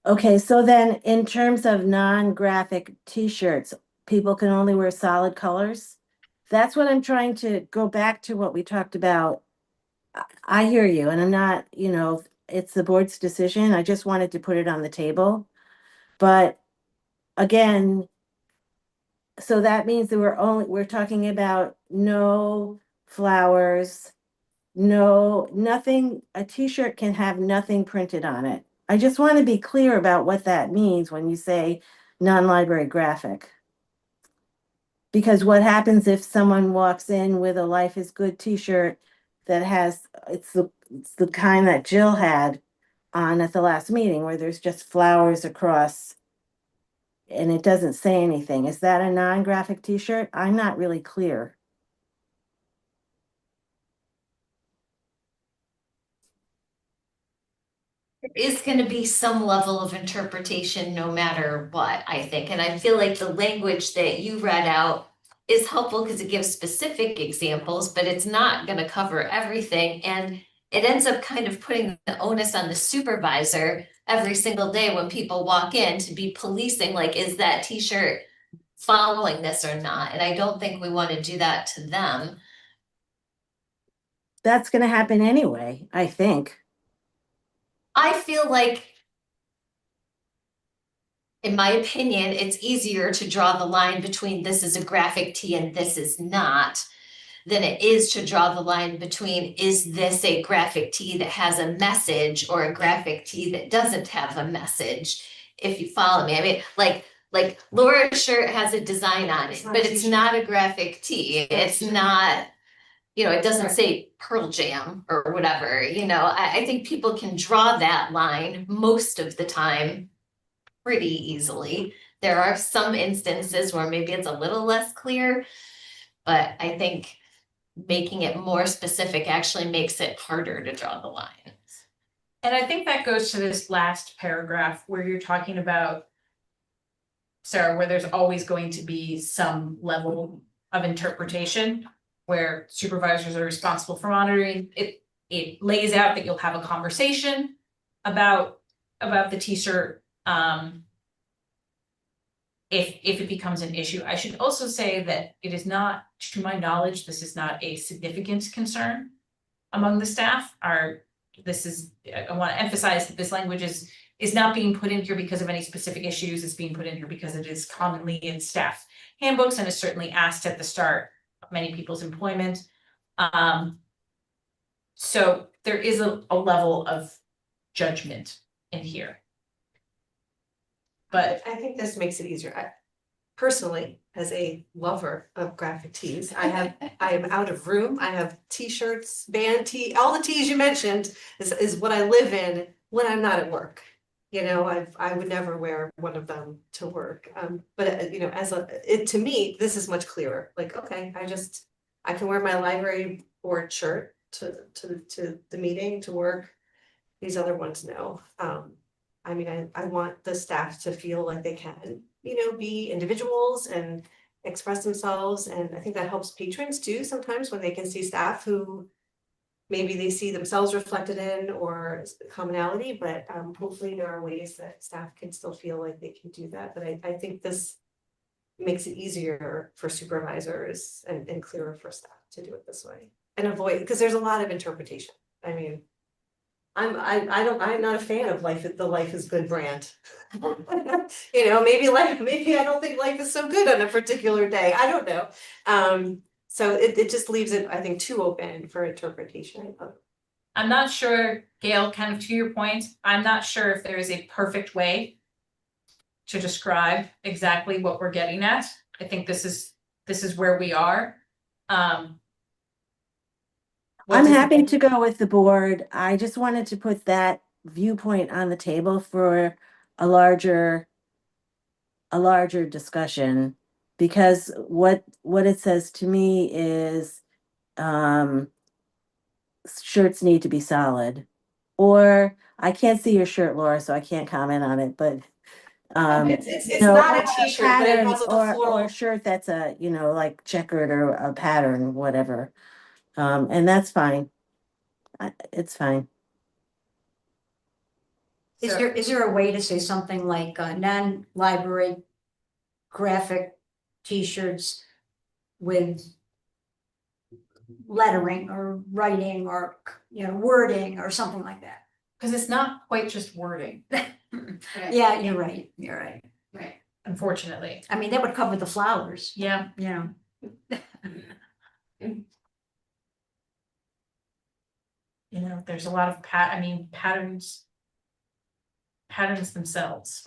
Okay, so then in terms of non-graphic t-shirts, people can only wear solid colors? That's what I'm trying to go back to what we talked about. I hear you, and I'm not, it's the board's decision. I just wanted to put it on the table. But again, so that means that we're talking about no flowers, nothing, a t-shirt can have nothing printed on it. I just want to be clear about what that means when you say non-library graphic. Because what happens if someone walks in with a Life is Good t-shirt that has, it's the kind that Jill had on at the last meeting where there's just flowers across and it doesn't say anything. Is that a non-graphic t-shirt? I'm not really clear. Is going to be some level of interpretation no matter what, I think. And I feel like the language that you read out is helpful because it gives specific examples, but it's not going to cover everything. And it ends up kind of putting the onus on the supervisor every single day when people walk in to be policing, like, is that t-shirt following this or not? And I don't think we want to do that to them. That's going to happen anyway, I think. I feel like, in my opinion, it's easier to draw the line between this is a graphic tee and this is not than it is to draw the line between is this a graphic tee that has a message or a graphic tee that doesn't have a message, if you follow me. I mean, like Like Laura's shirt has a design on it, It's not but a it's t-shirt. not a graphic tee. It's not, it doesn't Right. say Pearl Jam or whatever, I think people can draw that line most of the time pretty easily. There are some instances where maybe it's a little less clear, but I think making it more specific actually makes it harder to draw the line. And I think that goes to this last paragraph where you're talking about, Sarah, where there's always going to be some level of interpretation where supervisors are responsible for monitoring. It lays out that you'll have a conversation about the t-shirt. If it becomes an issue. I should also say that it is not, to my knowledge, this is not a significant concern among the staff. I want to emphasize that this language is not being put in here because of any specific issues. It's being put in here because it is commonly in staff handbooks and is certainly asked at the start of many people's employment. So there is a level of judgment in here. But I think this makes it easier. Personally, as a lover of graphic tees, I am out of room. I have t-shirts, band tee, all the tees you mentioned is what I live in when I'm not at work. I would never wear one of them to work. But to me, this is much clearer. Like, okay, I can wear my library board shirt to the meeting, to work. These other ones, no. I want the staff to feel like they can, be individuals and express themselves. And I think that helps patrons too, sometimes when they can see staff who maybe they see themselves reflected in or commonality, but hopefully there are ways that staff can still feel like they can do that. But I think this makes it easier for supervisors and clearer for staff to do it this way and avoid, because there's a lot of interpretation. I'm not a fan of the Life is Good brand. Maybe I don't think life is so good on a particular day. I don't know. So it just leaves it, I think, too open for interpretation. I'm not sure, Gail, kind of to your point, I'm not sure if there is a perfect way to describe exactly what we're getting at. I think this is where we are. I'm happy to go with the board. I just wanted to put that viewpoint on the table for a larger discussion, because what it says to me is shirts need to be solid. Or I can't see your shirt, Laura, so I can't comment on it, but it's not a t-shirt, but it has a or floral. a shirt that's like checkered or a pattern, whatever. And that's fine. It's fine. Is there a way to say something like non-library graphic t-shirts with lettering or writing or wording or something like that? Because it's not quite just wording, Yeah, you're right. Right. unfortunately. I mean, that would cover the flowers. Yeah. There's a lot of patterns themselves.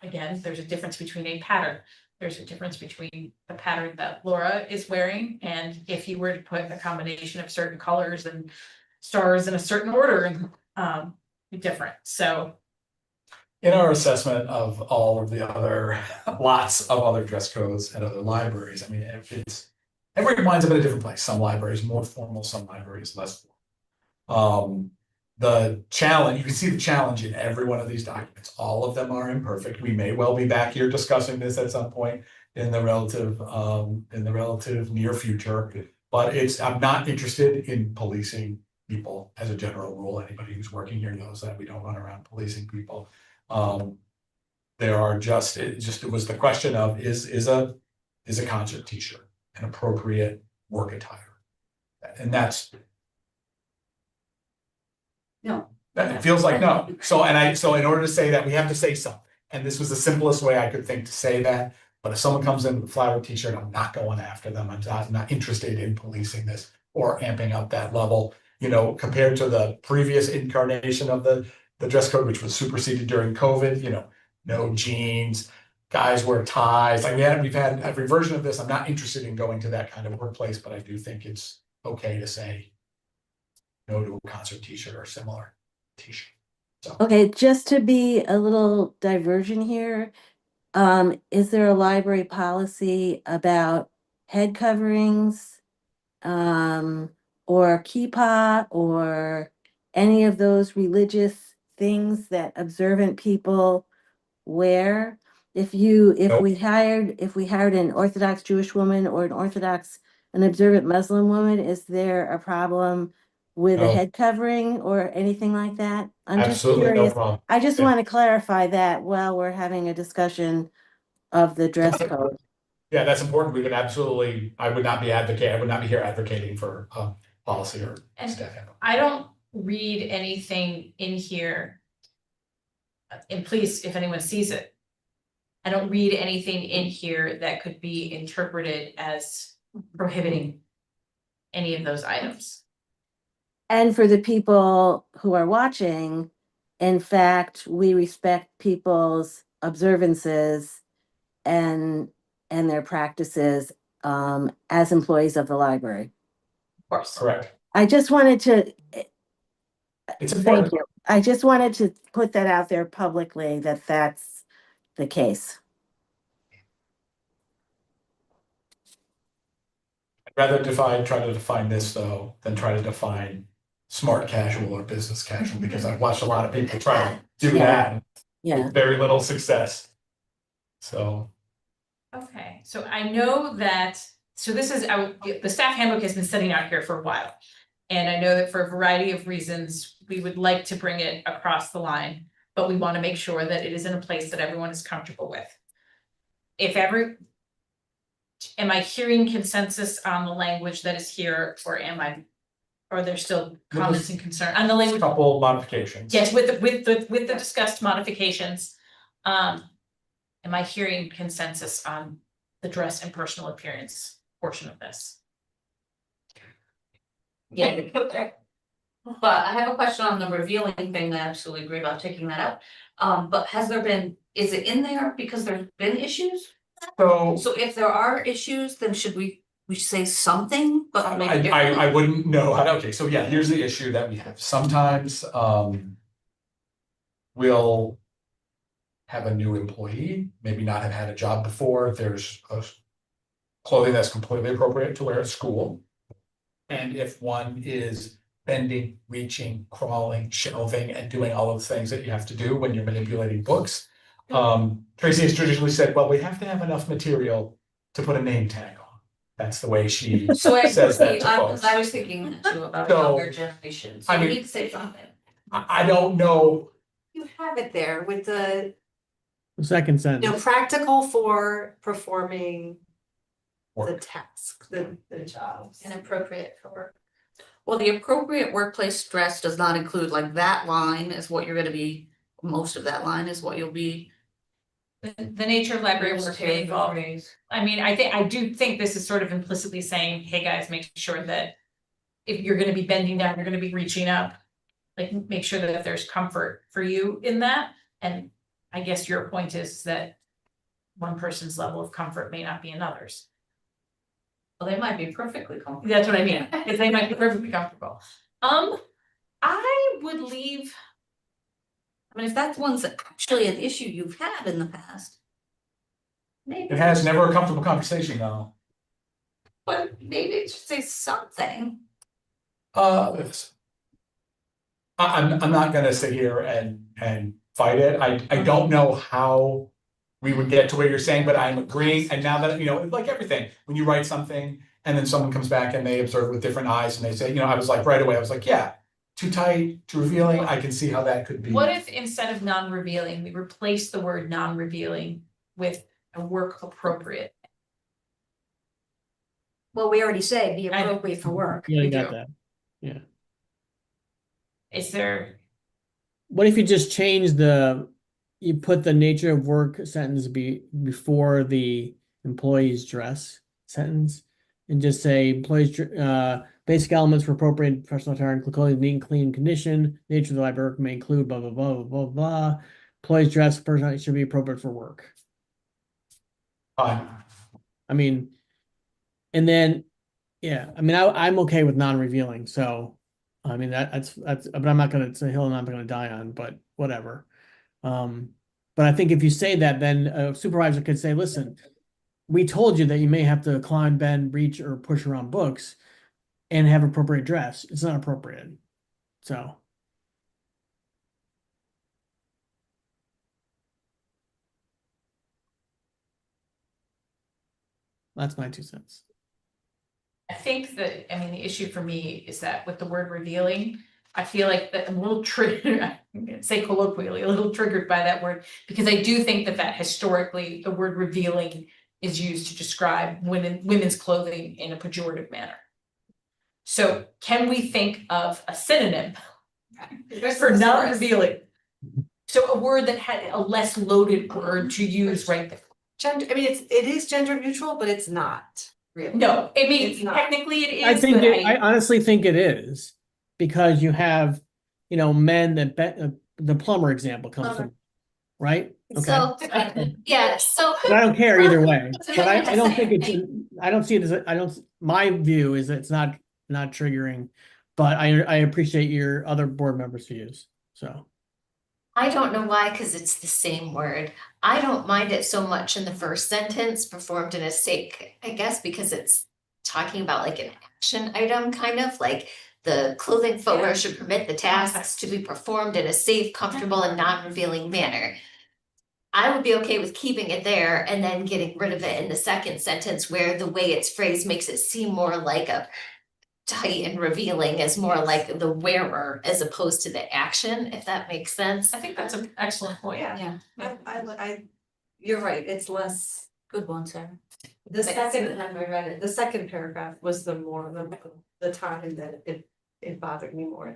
Again, there's a difference between a pattern. There's a difference between the pattern that Laura is wearing, and if you were to put a combination of certain colors and stars in a certain order, be different. So in our assessment of all of the other, lots of other dress codes at other libraries, every mine's been a different place. Some libraries more formal, some libraries less formal. The challenge, you can see the challenge in every one of these documents. All of them are imperfect. We may well be back here discussing this at some point in the relative near future. But I'm not interested in policing people as a general rule. Anybody who's working here knows that we don't run around policing people. There are it was the question of is a concert t-shirt an appropriate work attire? And that's No. It feels like no. So in order to say that, we have to say something. And this was the simplest way I could think to say that. But if someone comes in with a flower t-shirt, I'm not going after them. I'm not interested in policing this or amping up that level. Compared to the previous incarnation of the the dress code, which was superseded during COVID, no jeans, guys wear ties. Like we've had every version of this. I'm not interested in going to that kind of workplace, but I do think it's okay to say no to a concert t-shirt or similar t-shirt. So Okay, just to be a little diversion here, is there a library policy about head coverings? Or kippah or any of those religious things that observant people wear? If Nope. we hired an Orthodox Jewish woman or an observant Muslim woman, is there a problem with a No. head covering or anything like that? I'm just Absolutely no curious. problem. I just Yeah. want to clarify that while we're having a discussion of the dress code. Yeah, that's important. We would absolutely, I would not be here advocating for policy or And staff handbook. I don't read anything in here. And please, if anyone sees it, I don't read anything in here that could be interpreted as prohibiting any of those items. And for the people who are watching, in fact, we respect people's observances and their practices as employees of the library. Of course. Correct. I just wanted to It's thank important. you. I just wanted to put that out there publicly that that's the case. I'd rather try to define this though, than try to define smart casual or business casual, because I've watched a lot of people try to do that Yeah. with very little success. So. Okay, so I know that, so this is, the staff handbook has been sitting out here for a while. And I know that for a variety of reasons, we would like to bring it across the line, but we want to make sure that it is in a place that everyone is comfortable with. Am I hearing consensus on the language that is here, or are there still comments and concern on the language? Couple modifications. Yes, with the discussed modifications. Am I hearing consensus on the dress and personal appearance portion of this? Yeah. But I have a question on the revealing thing. I absolutely agree about taking that out. But is it in there because there's been issues? So if there are issues, then should we say something, but maybe I wouldn't know. Okay, so yeah, here's the issue that we have. Sometimes we'll have a new employee, maybe not have had a job before. There's clothing that's completely appropriate to wear at school. And if one is bending, reaching, crawling, shelving, and doing all of the things that you have to do when you're manipulating books, Tracy has traditionally said, well, we have to have enough material to put a name tag on. That's the way she says that to folks. I was thinking that too about So, younger generations. I So we mean, need to say something. I don't know. You have it there with the, The second sentence. practical for performing the Work. task, the jobs. Inappropriate for work. Well, the appropriate workplace dress does not include like that line is what you're gonna be, most of that line is what you'll be. The nature of library work may involve. I mean, I do think this is sort of implicitly saying, hey, guys, make sure that if you're gonna be bending down, you're gonna be reaching up. Like, make sure that there's comfort for you in that. And I guess your point is that one person's level of comfort may not be another's. Well, they might be perfectly comfortable. That's what I mean, because they might be perfectly comfortable. I would leave. I mean, if that's one's actually an issue you've had in the past. Maybe. It has never a comfortable conversation though. But maybe it should say something. I'm not gonna sit here and fight it. I don't know how we would get to where you're saying, but I'm agreeing. And now that, like everything, when you write something and then someone comes back and they observe with different eyes and they say, I was like, right away, I was like, yeah, too tight, too revealing. I can see how that could be. What if instead of non-revealing, we replace the word non-revealing with a work appropriate? Well, we already say be I- appropriate for work. Yeah, We you got do. that. Yeah. Is there, What if you just change you put the nature of work sentence before the employee's dress sentence and just say employees, Basic elements for appropriate professional attire include clothing, neat and clean condition, nature of the library may include blah, blah, blah, blah, blah, blah. Employees dress personally should be appropriate for work. Fine. I mean, and then, yeah, I mean, I'm okay with non-revealing, so, I mean, that's, but I'm not gonna, it's a hill I'm not gonna die on, but whatever. But I think if you say that, then a supervisor could say, listen, we told you that you may have to climb, bend, reach, or push around books and have appropriate dress. It's not appropriate. So. That's my 2 cents. I think that, I mean, the issue for me is that with the word revealing, I feel like that I'm a little triggered, I'm gonna say colloquially, a little triggered by that word, because I do think that historically, the word revealing is used to describe women's clothing in a pejorative manner. So can we think of a synonym for non-revealing? So a word that had a less loaded word to use right there. Gender, I mean, it is gender neutral, but it's not really. No, I mean, It's not. technically it I is, think but I honestly think it is, because you have, men that the plumber example comes from, right? Okay. So, yeah, so. But I don't care either way, but I don't think it's, I don't see it as, my view is that it's not triggering, but I appreciate your other board members' views, so. I don't know why, because it's the same word. I don't mind it so much in the first sentence, performed in a safe, I guess, because it's talking about like an action item, kind of like the clothing footwear should permit the tasks to be performed in a safe, comfortable, and non-revealing manner. I would be okay with keeping it there and then getting rid of it in the second sentence, where the way it's phrased makes it seem more like a tight and revealing, as more like the wearer as opposed to the action, if that makes sense. I think that's an excellent point. Yeah, you're right, it's less. Good one, Sarah. The second time I read it, the second paragraph was the time that it bothered me more.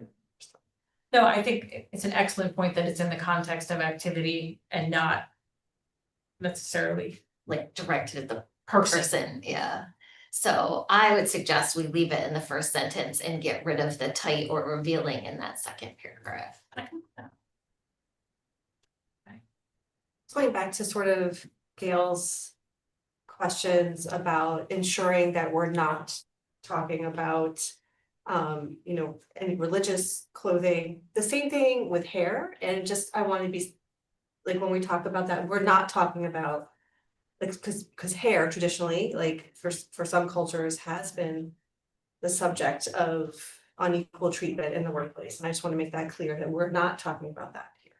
No, I think it's an excellent point that it's in the context of activity and not necessarily Like directed at the person. person, yeah. So I would suggest we leave it in the first sentence and get rid of the tight or revealing in that second paragraph. Going back to sort of Gail's questions about ensuring that we're not talking about any religious clothing, the same thing with hair, and just I want to be like, when we talk about that, we're not talking about like, because hair traditionally, like for some cultures, has been the subject of unequal treatment in the workplace, and I just want to make that clear that we're not talking about that here.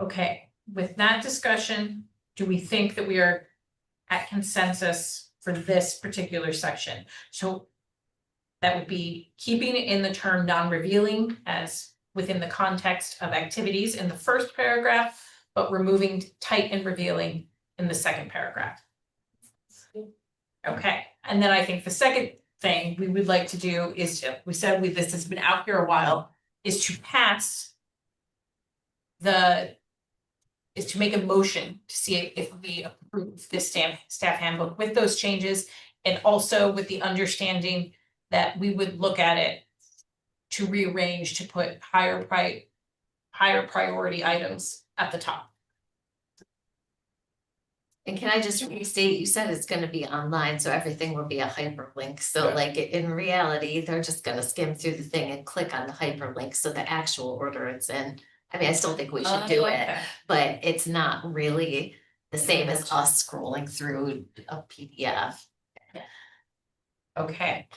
Okay, with that discussion, do we think that we are at consensus for this particular section? So that would be keeping it in the term non-revealing as within the context of activities in the first paragraph, but removing tight and revealing in the second paragraph. Okay, and then I think the second thing we would like to do is, we said this has been out here a while, is to make a motion to see if we approve this staff handbook with those changes, and also with the understanding that we would look at it to rearrange to put higher priority items at the top. And can I just restate, you said it's gonna be online, so everything will be a hyperlink, so Yeah. like in reality, they're just gonna skim through the thing and click on the hyperlink, so the actual order it's in. I mean, I still think we should do it, but it's not really the same as us scrolling through a PDF. Okay.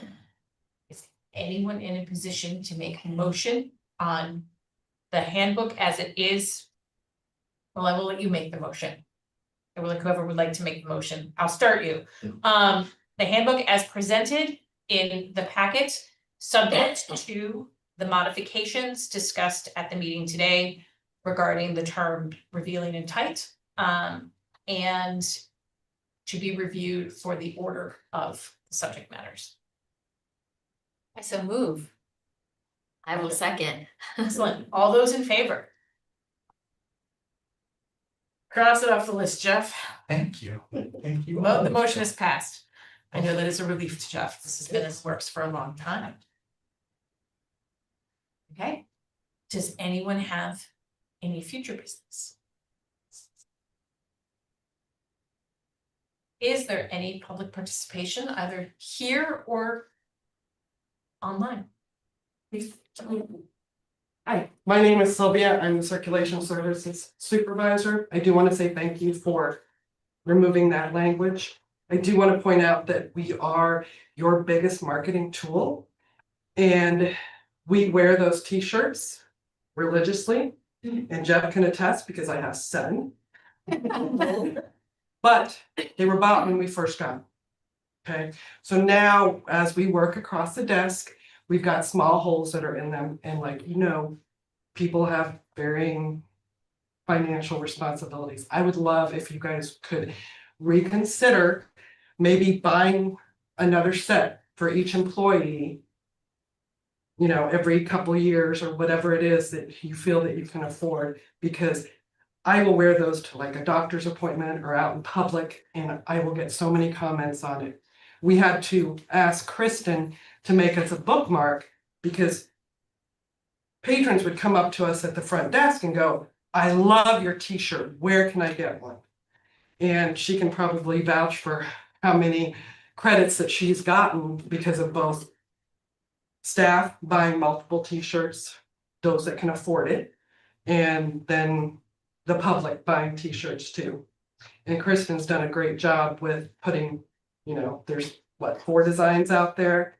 Is anyone in a position to make a motion on the handbook as it is? Well, I will let you make the motion. I will let whoever would like to make the motion. I'll start you. The handbook as presented in the packet, subject to the modifications discussed at the meeting today regarding the term revealing and tight, and to be reviewed for the order of the subject matters. I so move. I will second. Excellent. All those in favor? Cross it off the list, Jeff. Thank you. Thank you. The motion is passed. I know that is a relief to Jeff. This has been in the works for a long time. Okay. Does anyone have any future business? Is there any public participation either here or online? Please. Hi, my name is Sylvia. I'm the Circulation Services Supervisor. I do want to say thank you for removing that language. I do want to point out that we are your biggest marketing tool. And we wear those t-shirts religiously. And Jeff can attest because I have 7. But they were bought when we first got them. Okay, so now as we work across the desk, we've got small holes that are in them, and like, you know, people have varying financial responsibilities. I would love if you guys could reconsider maybe buying another set for each employee, you know, every couple of years or whatever it is that you feel that you can afford, because I will wear those to like a doctor's appointment or out in public, and I will get so many comments on it. We had to ask Kristen to make us a bookmark because patrons would come up to us at the front desk and go, I love your t-shirt. Where can I get one? And she can probably vouch for how many credits that she's gotten because of both staff buying multiple t-shirts, those that can afford it, and then the public buying t-shirts too. And Kristen's done a great job with putting, you know, there's what, 4 designs out there.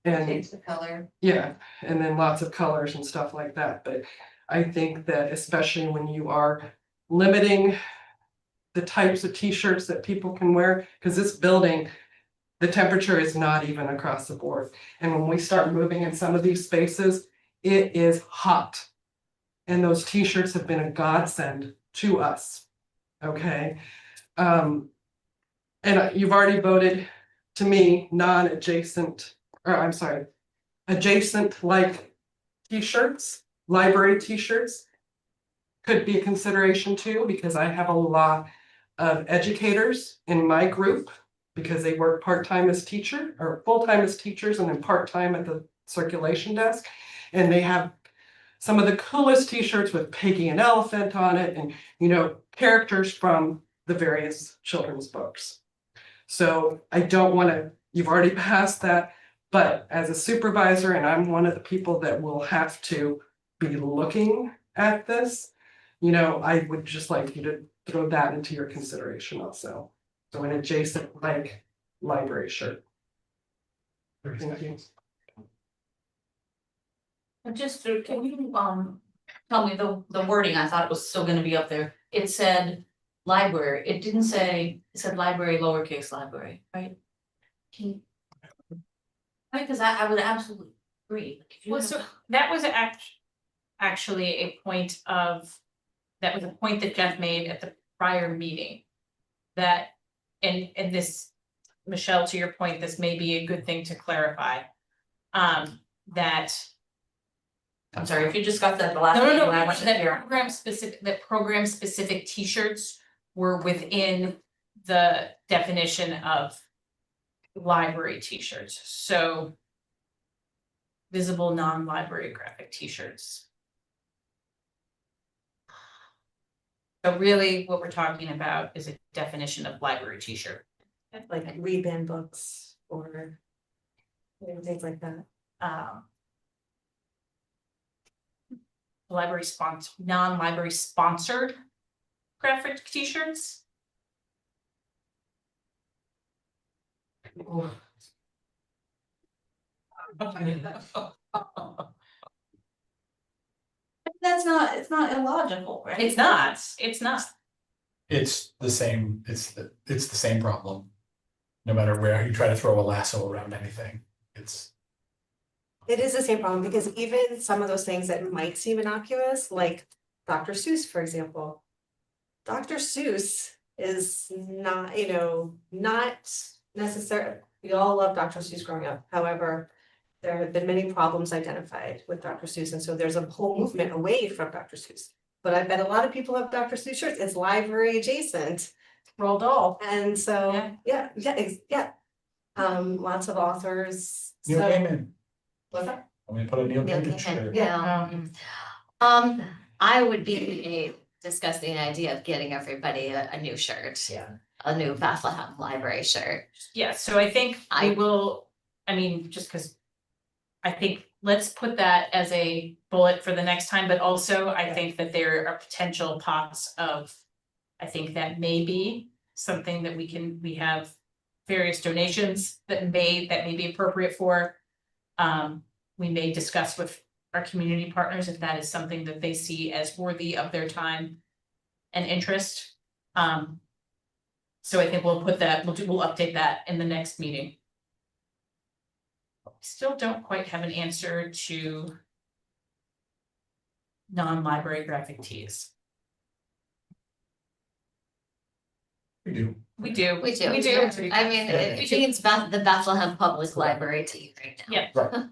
And Change the color. yeah, and then lots of colors and stuff like that. But I think that especially when you are limiting the types of t-shirts that people can wear, because this building, the temperature is not even across the board. And when we start moving in some of these spaces, it is hot. And those t-shirts have been a godsend to us. Okay. And you've already voted to me non-adjacent, or I'm sorry, adjacent like t-shirts, library t-shirts could be a consideration too, because I have a lot of educators in my group because they work part-time as teacher or full-time as teachers and then part-time at the circulation desk. And they have some of the coolest t-shirts with Piggy and Elephant on it and, you know, characters from the various children's books. So I don't want to, you've already passed that, but as a supervisor, and I'm one of the people that will have to be looking at this, you know, I would just like you to throw that into your consideration also. So an adjacent like library shirt. Thank you. Just, can you, tell me the wording, I thought it was still gonna be up there. It said library, it didn't say, it said library, lowercase library, right? Can you? Because I would absolutely agree. Like, if you Well, have- so that was actually a point of, that was a point that Jeff made at the prior meeting. That, and this, Michelle, to your point, this may be a good thing to clarify. That. I'm sorry, if you just got that the last. No, meeting when I that wasn't here. program specific t-shirts were within the definition of library t-shirts, so visible non-library graphic t-shirts. So really what we're talking about is a definition of library t-shirt. Like read books or things like that. Non-library sponsored graphic t-shirts. That's not, it's not illogical, right? It's not, it's not. It's the same, it's the same problem. No matter where you try to throw a lasso around anything, It is the same problem because even some of those things that might seem innocuous, like Dr. Seuss, for example. Dr. Seuss is not, you know, not necessarily, we all love Dr. Seuss growing up. However, there have been many problems identified with Dr. Seuss, and so there's a whole movement away from Dr. Seuss. but I bet a lot of people have Dr. Seuss shirts. It's library adjacent. Roll doll. And so, Yeah. yeah. Lots of authors. Neil So- Gaiman. What's that? I'm gonna put a Neil Neil Gaiman Gaiman, shirt. yeah. I would be discussing the idea of getting everybody a new shirt. Yeah. A new Bethlehem Library shirt. Yeah, so I think I- we will, I mean, just because I think let's put that as a bullet for the next time, but also I think that there are potential pots of, I think that may be something that we have various donations that may be appropriate for. We may discuss with our community partners if that is something that they see as worthy of their time and interest. So I think we'll put that, we'll update that in the next meeting. Still don't quite have an answer to non-library graphic tees. We do. We do. We do. I mean, it means the Bethlehem Public Library tea right now. Yeah.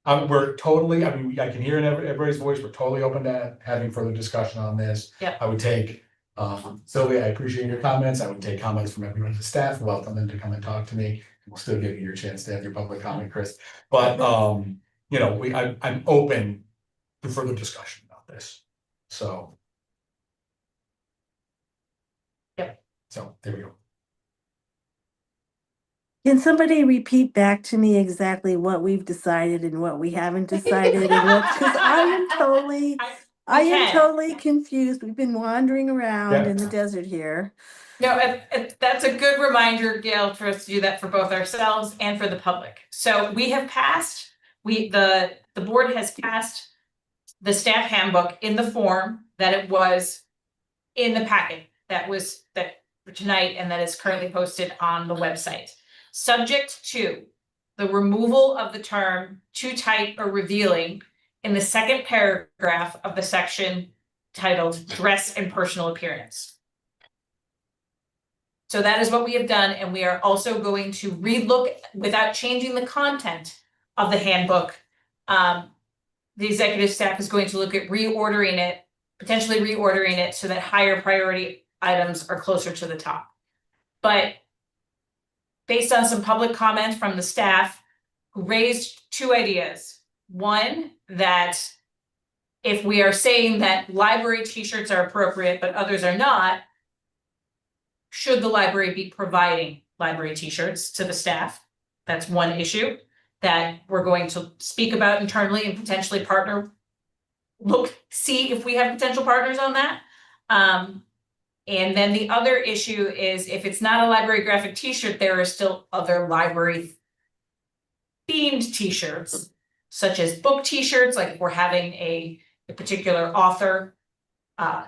Right. We're totally, I mean, I can hear in everybody's voice, we're totally open to having further discussion on this. Yeah. I would take, Sylvia, I appreciate your comments. I would take comments from everyone on the staff, welcome them to come and talk to me. We'll still give you your chance to have your public comment, Chris. But, you know, I'm open to further discussion about this. So. Yep. So there we go. Can somebody repeat back to me exactly what we've decided and what we haven't decided and what's, because I am totally confused. We've been wandering around in the desert here. No, that's a good reminder, Gail, for us to do that for both ourselves and for the public. So we have passed, the board has passed the staff handbook in the form that it was in the packet that for tonight and that is currently posted on the website. Subject to the removal of the term too tight or revealing in the second paragraph of the section titled Dress and Personal Appearance. So that is what we have done, and we are also going to relook without changing the content of the handbook. The executive staff is going to look at reordering it, potentially reordering it so that higher priority items are closer to the top. But based on some public comment from the staff who raised two ideas. One, that if we are saying that library t-shirts are appropriate, but others are not, should the library be providing library t-shirts to the staff? That's one issue that we're going to speak about internally and potentially see if we have potential partners on that. And then the other issue is if it's not a library graphic t-shirt, there are still other library themed t-shirts, such as book t-shirts, like if we're having a particular author,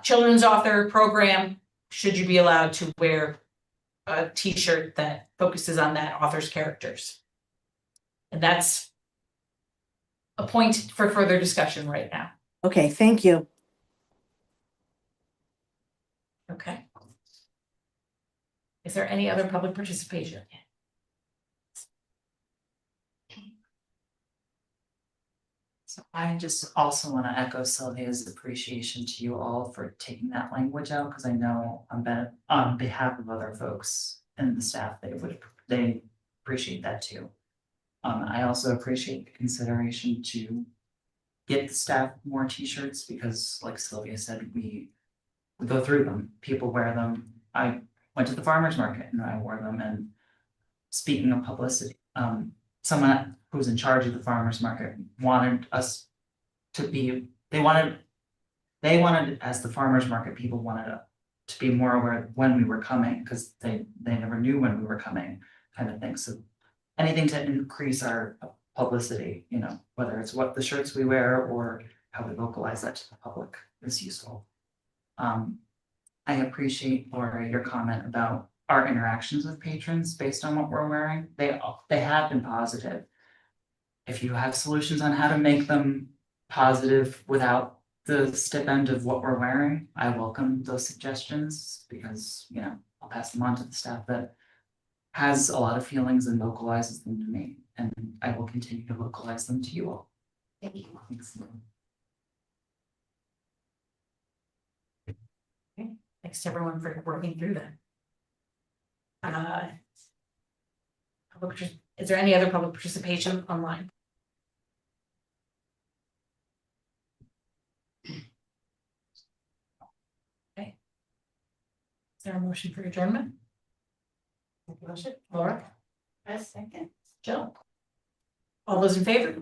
children's author program, should you be allowed to wear a t-shirt that focuses on that author's characters? And that's a point for further discussion right now. Okay, thank you. Okay. Is there any other public participation? So I just also want to echo Sylvia's appreciation to you all for taking that language out, because I know on behalf of other folks and the staff, they appreciate that too. I also appreciate the consideration to get the staff more t-shirts, because like Sylvia said, we go through them, people wear them. I went to the farmer's market and I wore them. And speaking of publicity, someone who's in charge of the farmer's market wanted us to be, they wanted as the farmer's market people wanted to be more aware when we were coming, because they never knew when we were coming, kind of thing. So anything to increase our publicity, you know, whether it's what the shirts we wear or how we localize that to the public is useful. I appreciate, Laura, your comment about our interactions with patrons based on what we're wearing. They have been positive. If you have solutions on how to make them positive without the stiff end of what we're wearing, I welcome those suggestions, because, you know, I'll pass them on to the staff that has a lot of feelings and vocalizes them to me, and I will continue to vocalize them to you all. Thank you. Thanks. Thanks to everyone for working through that. Is there any other public participation online? Okay. Is there a motion for adjournment? Motion, Laura? A second. Jill? All those in favor?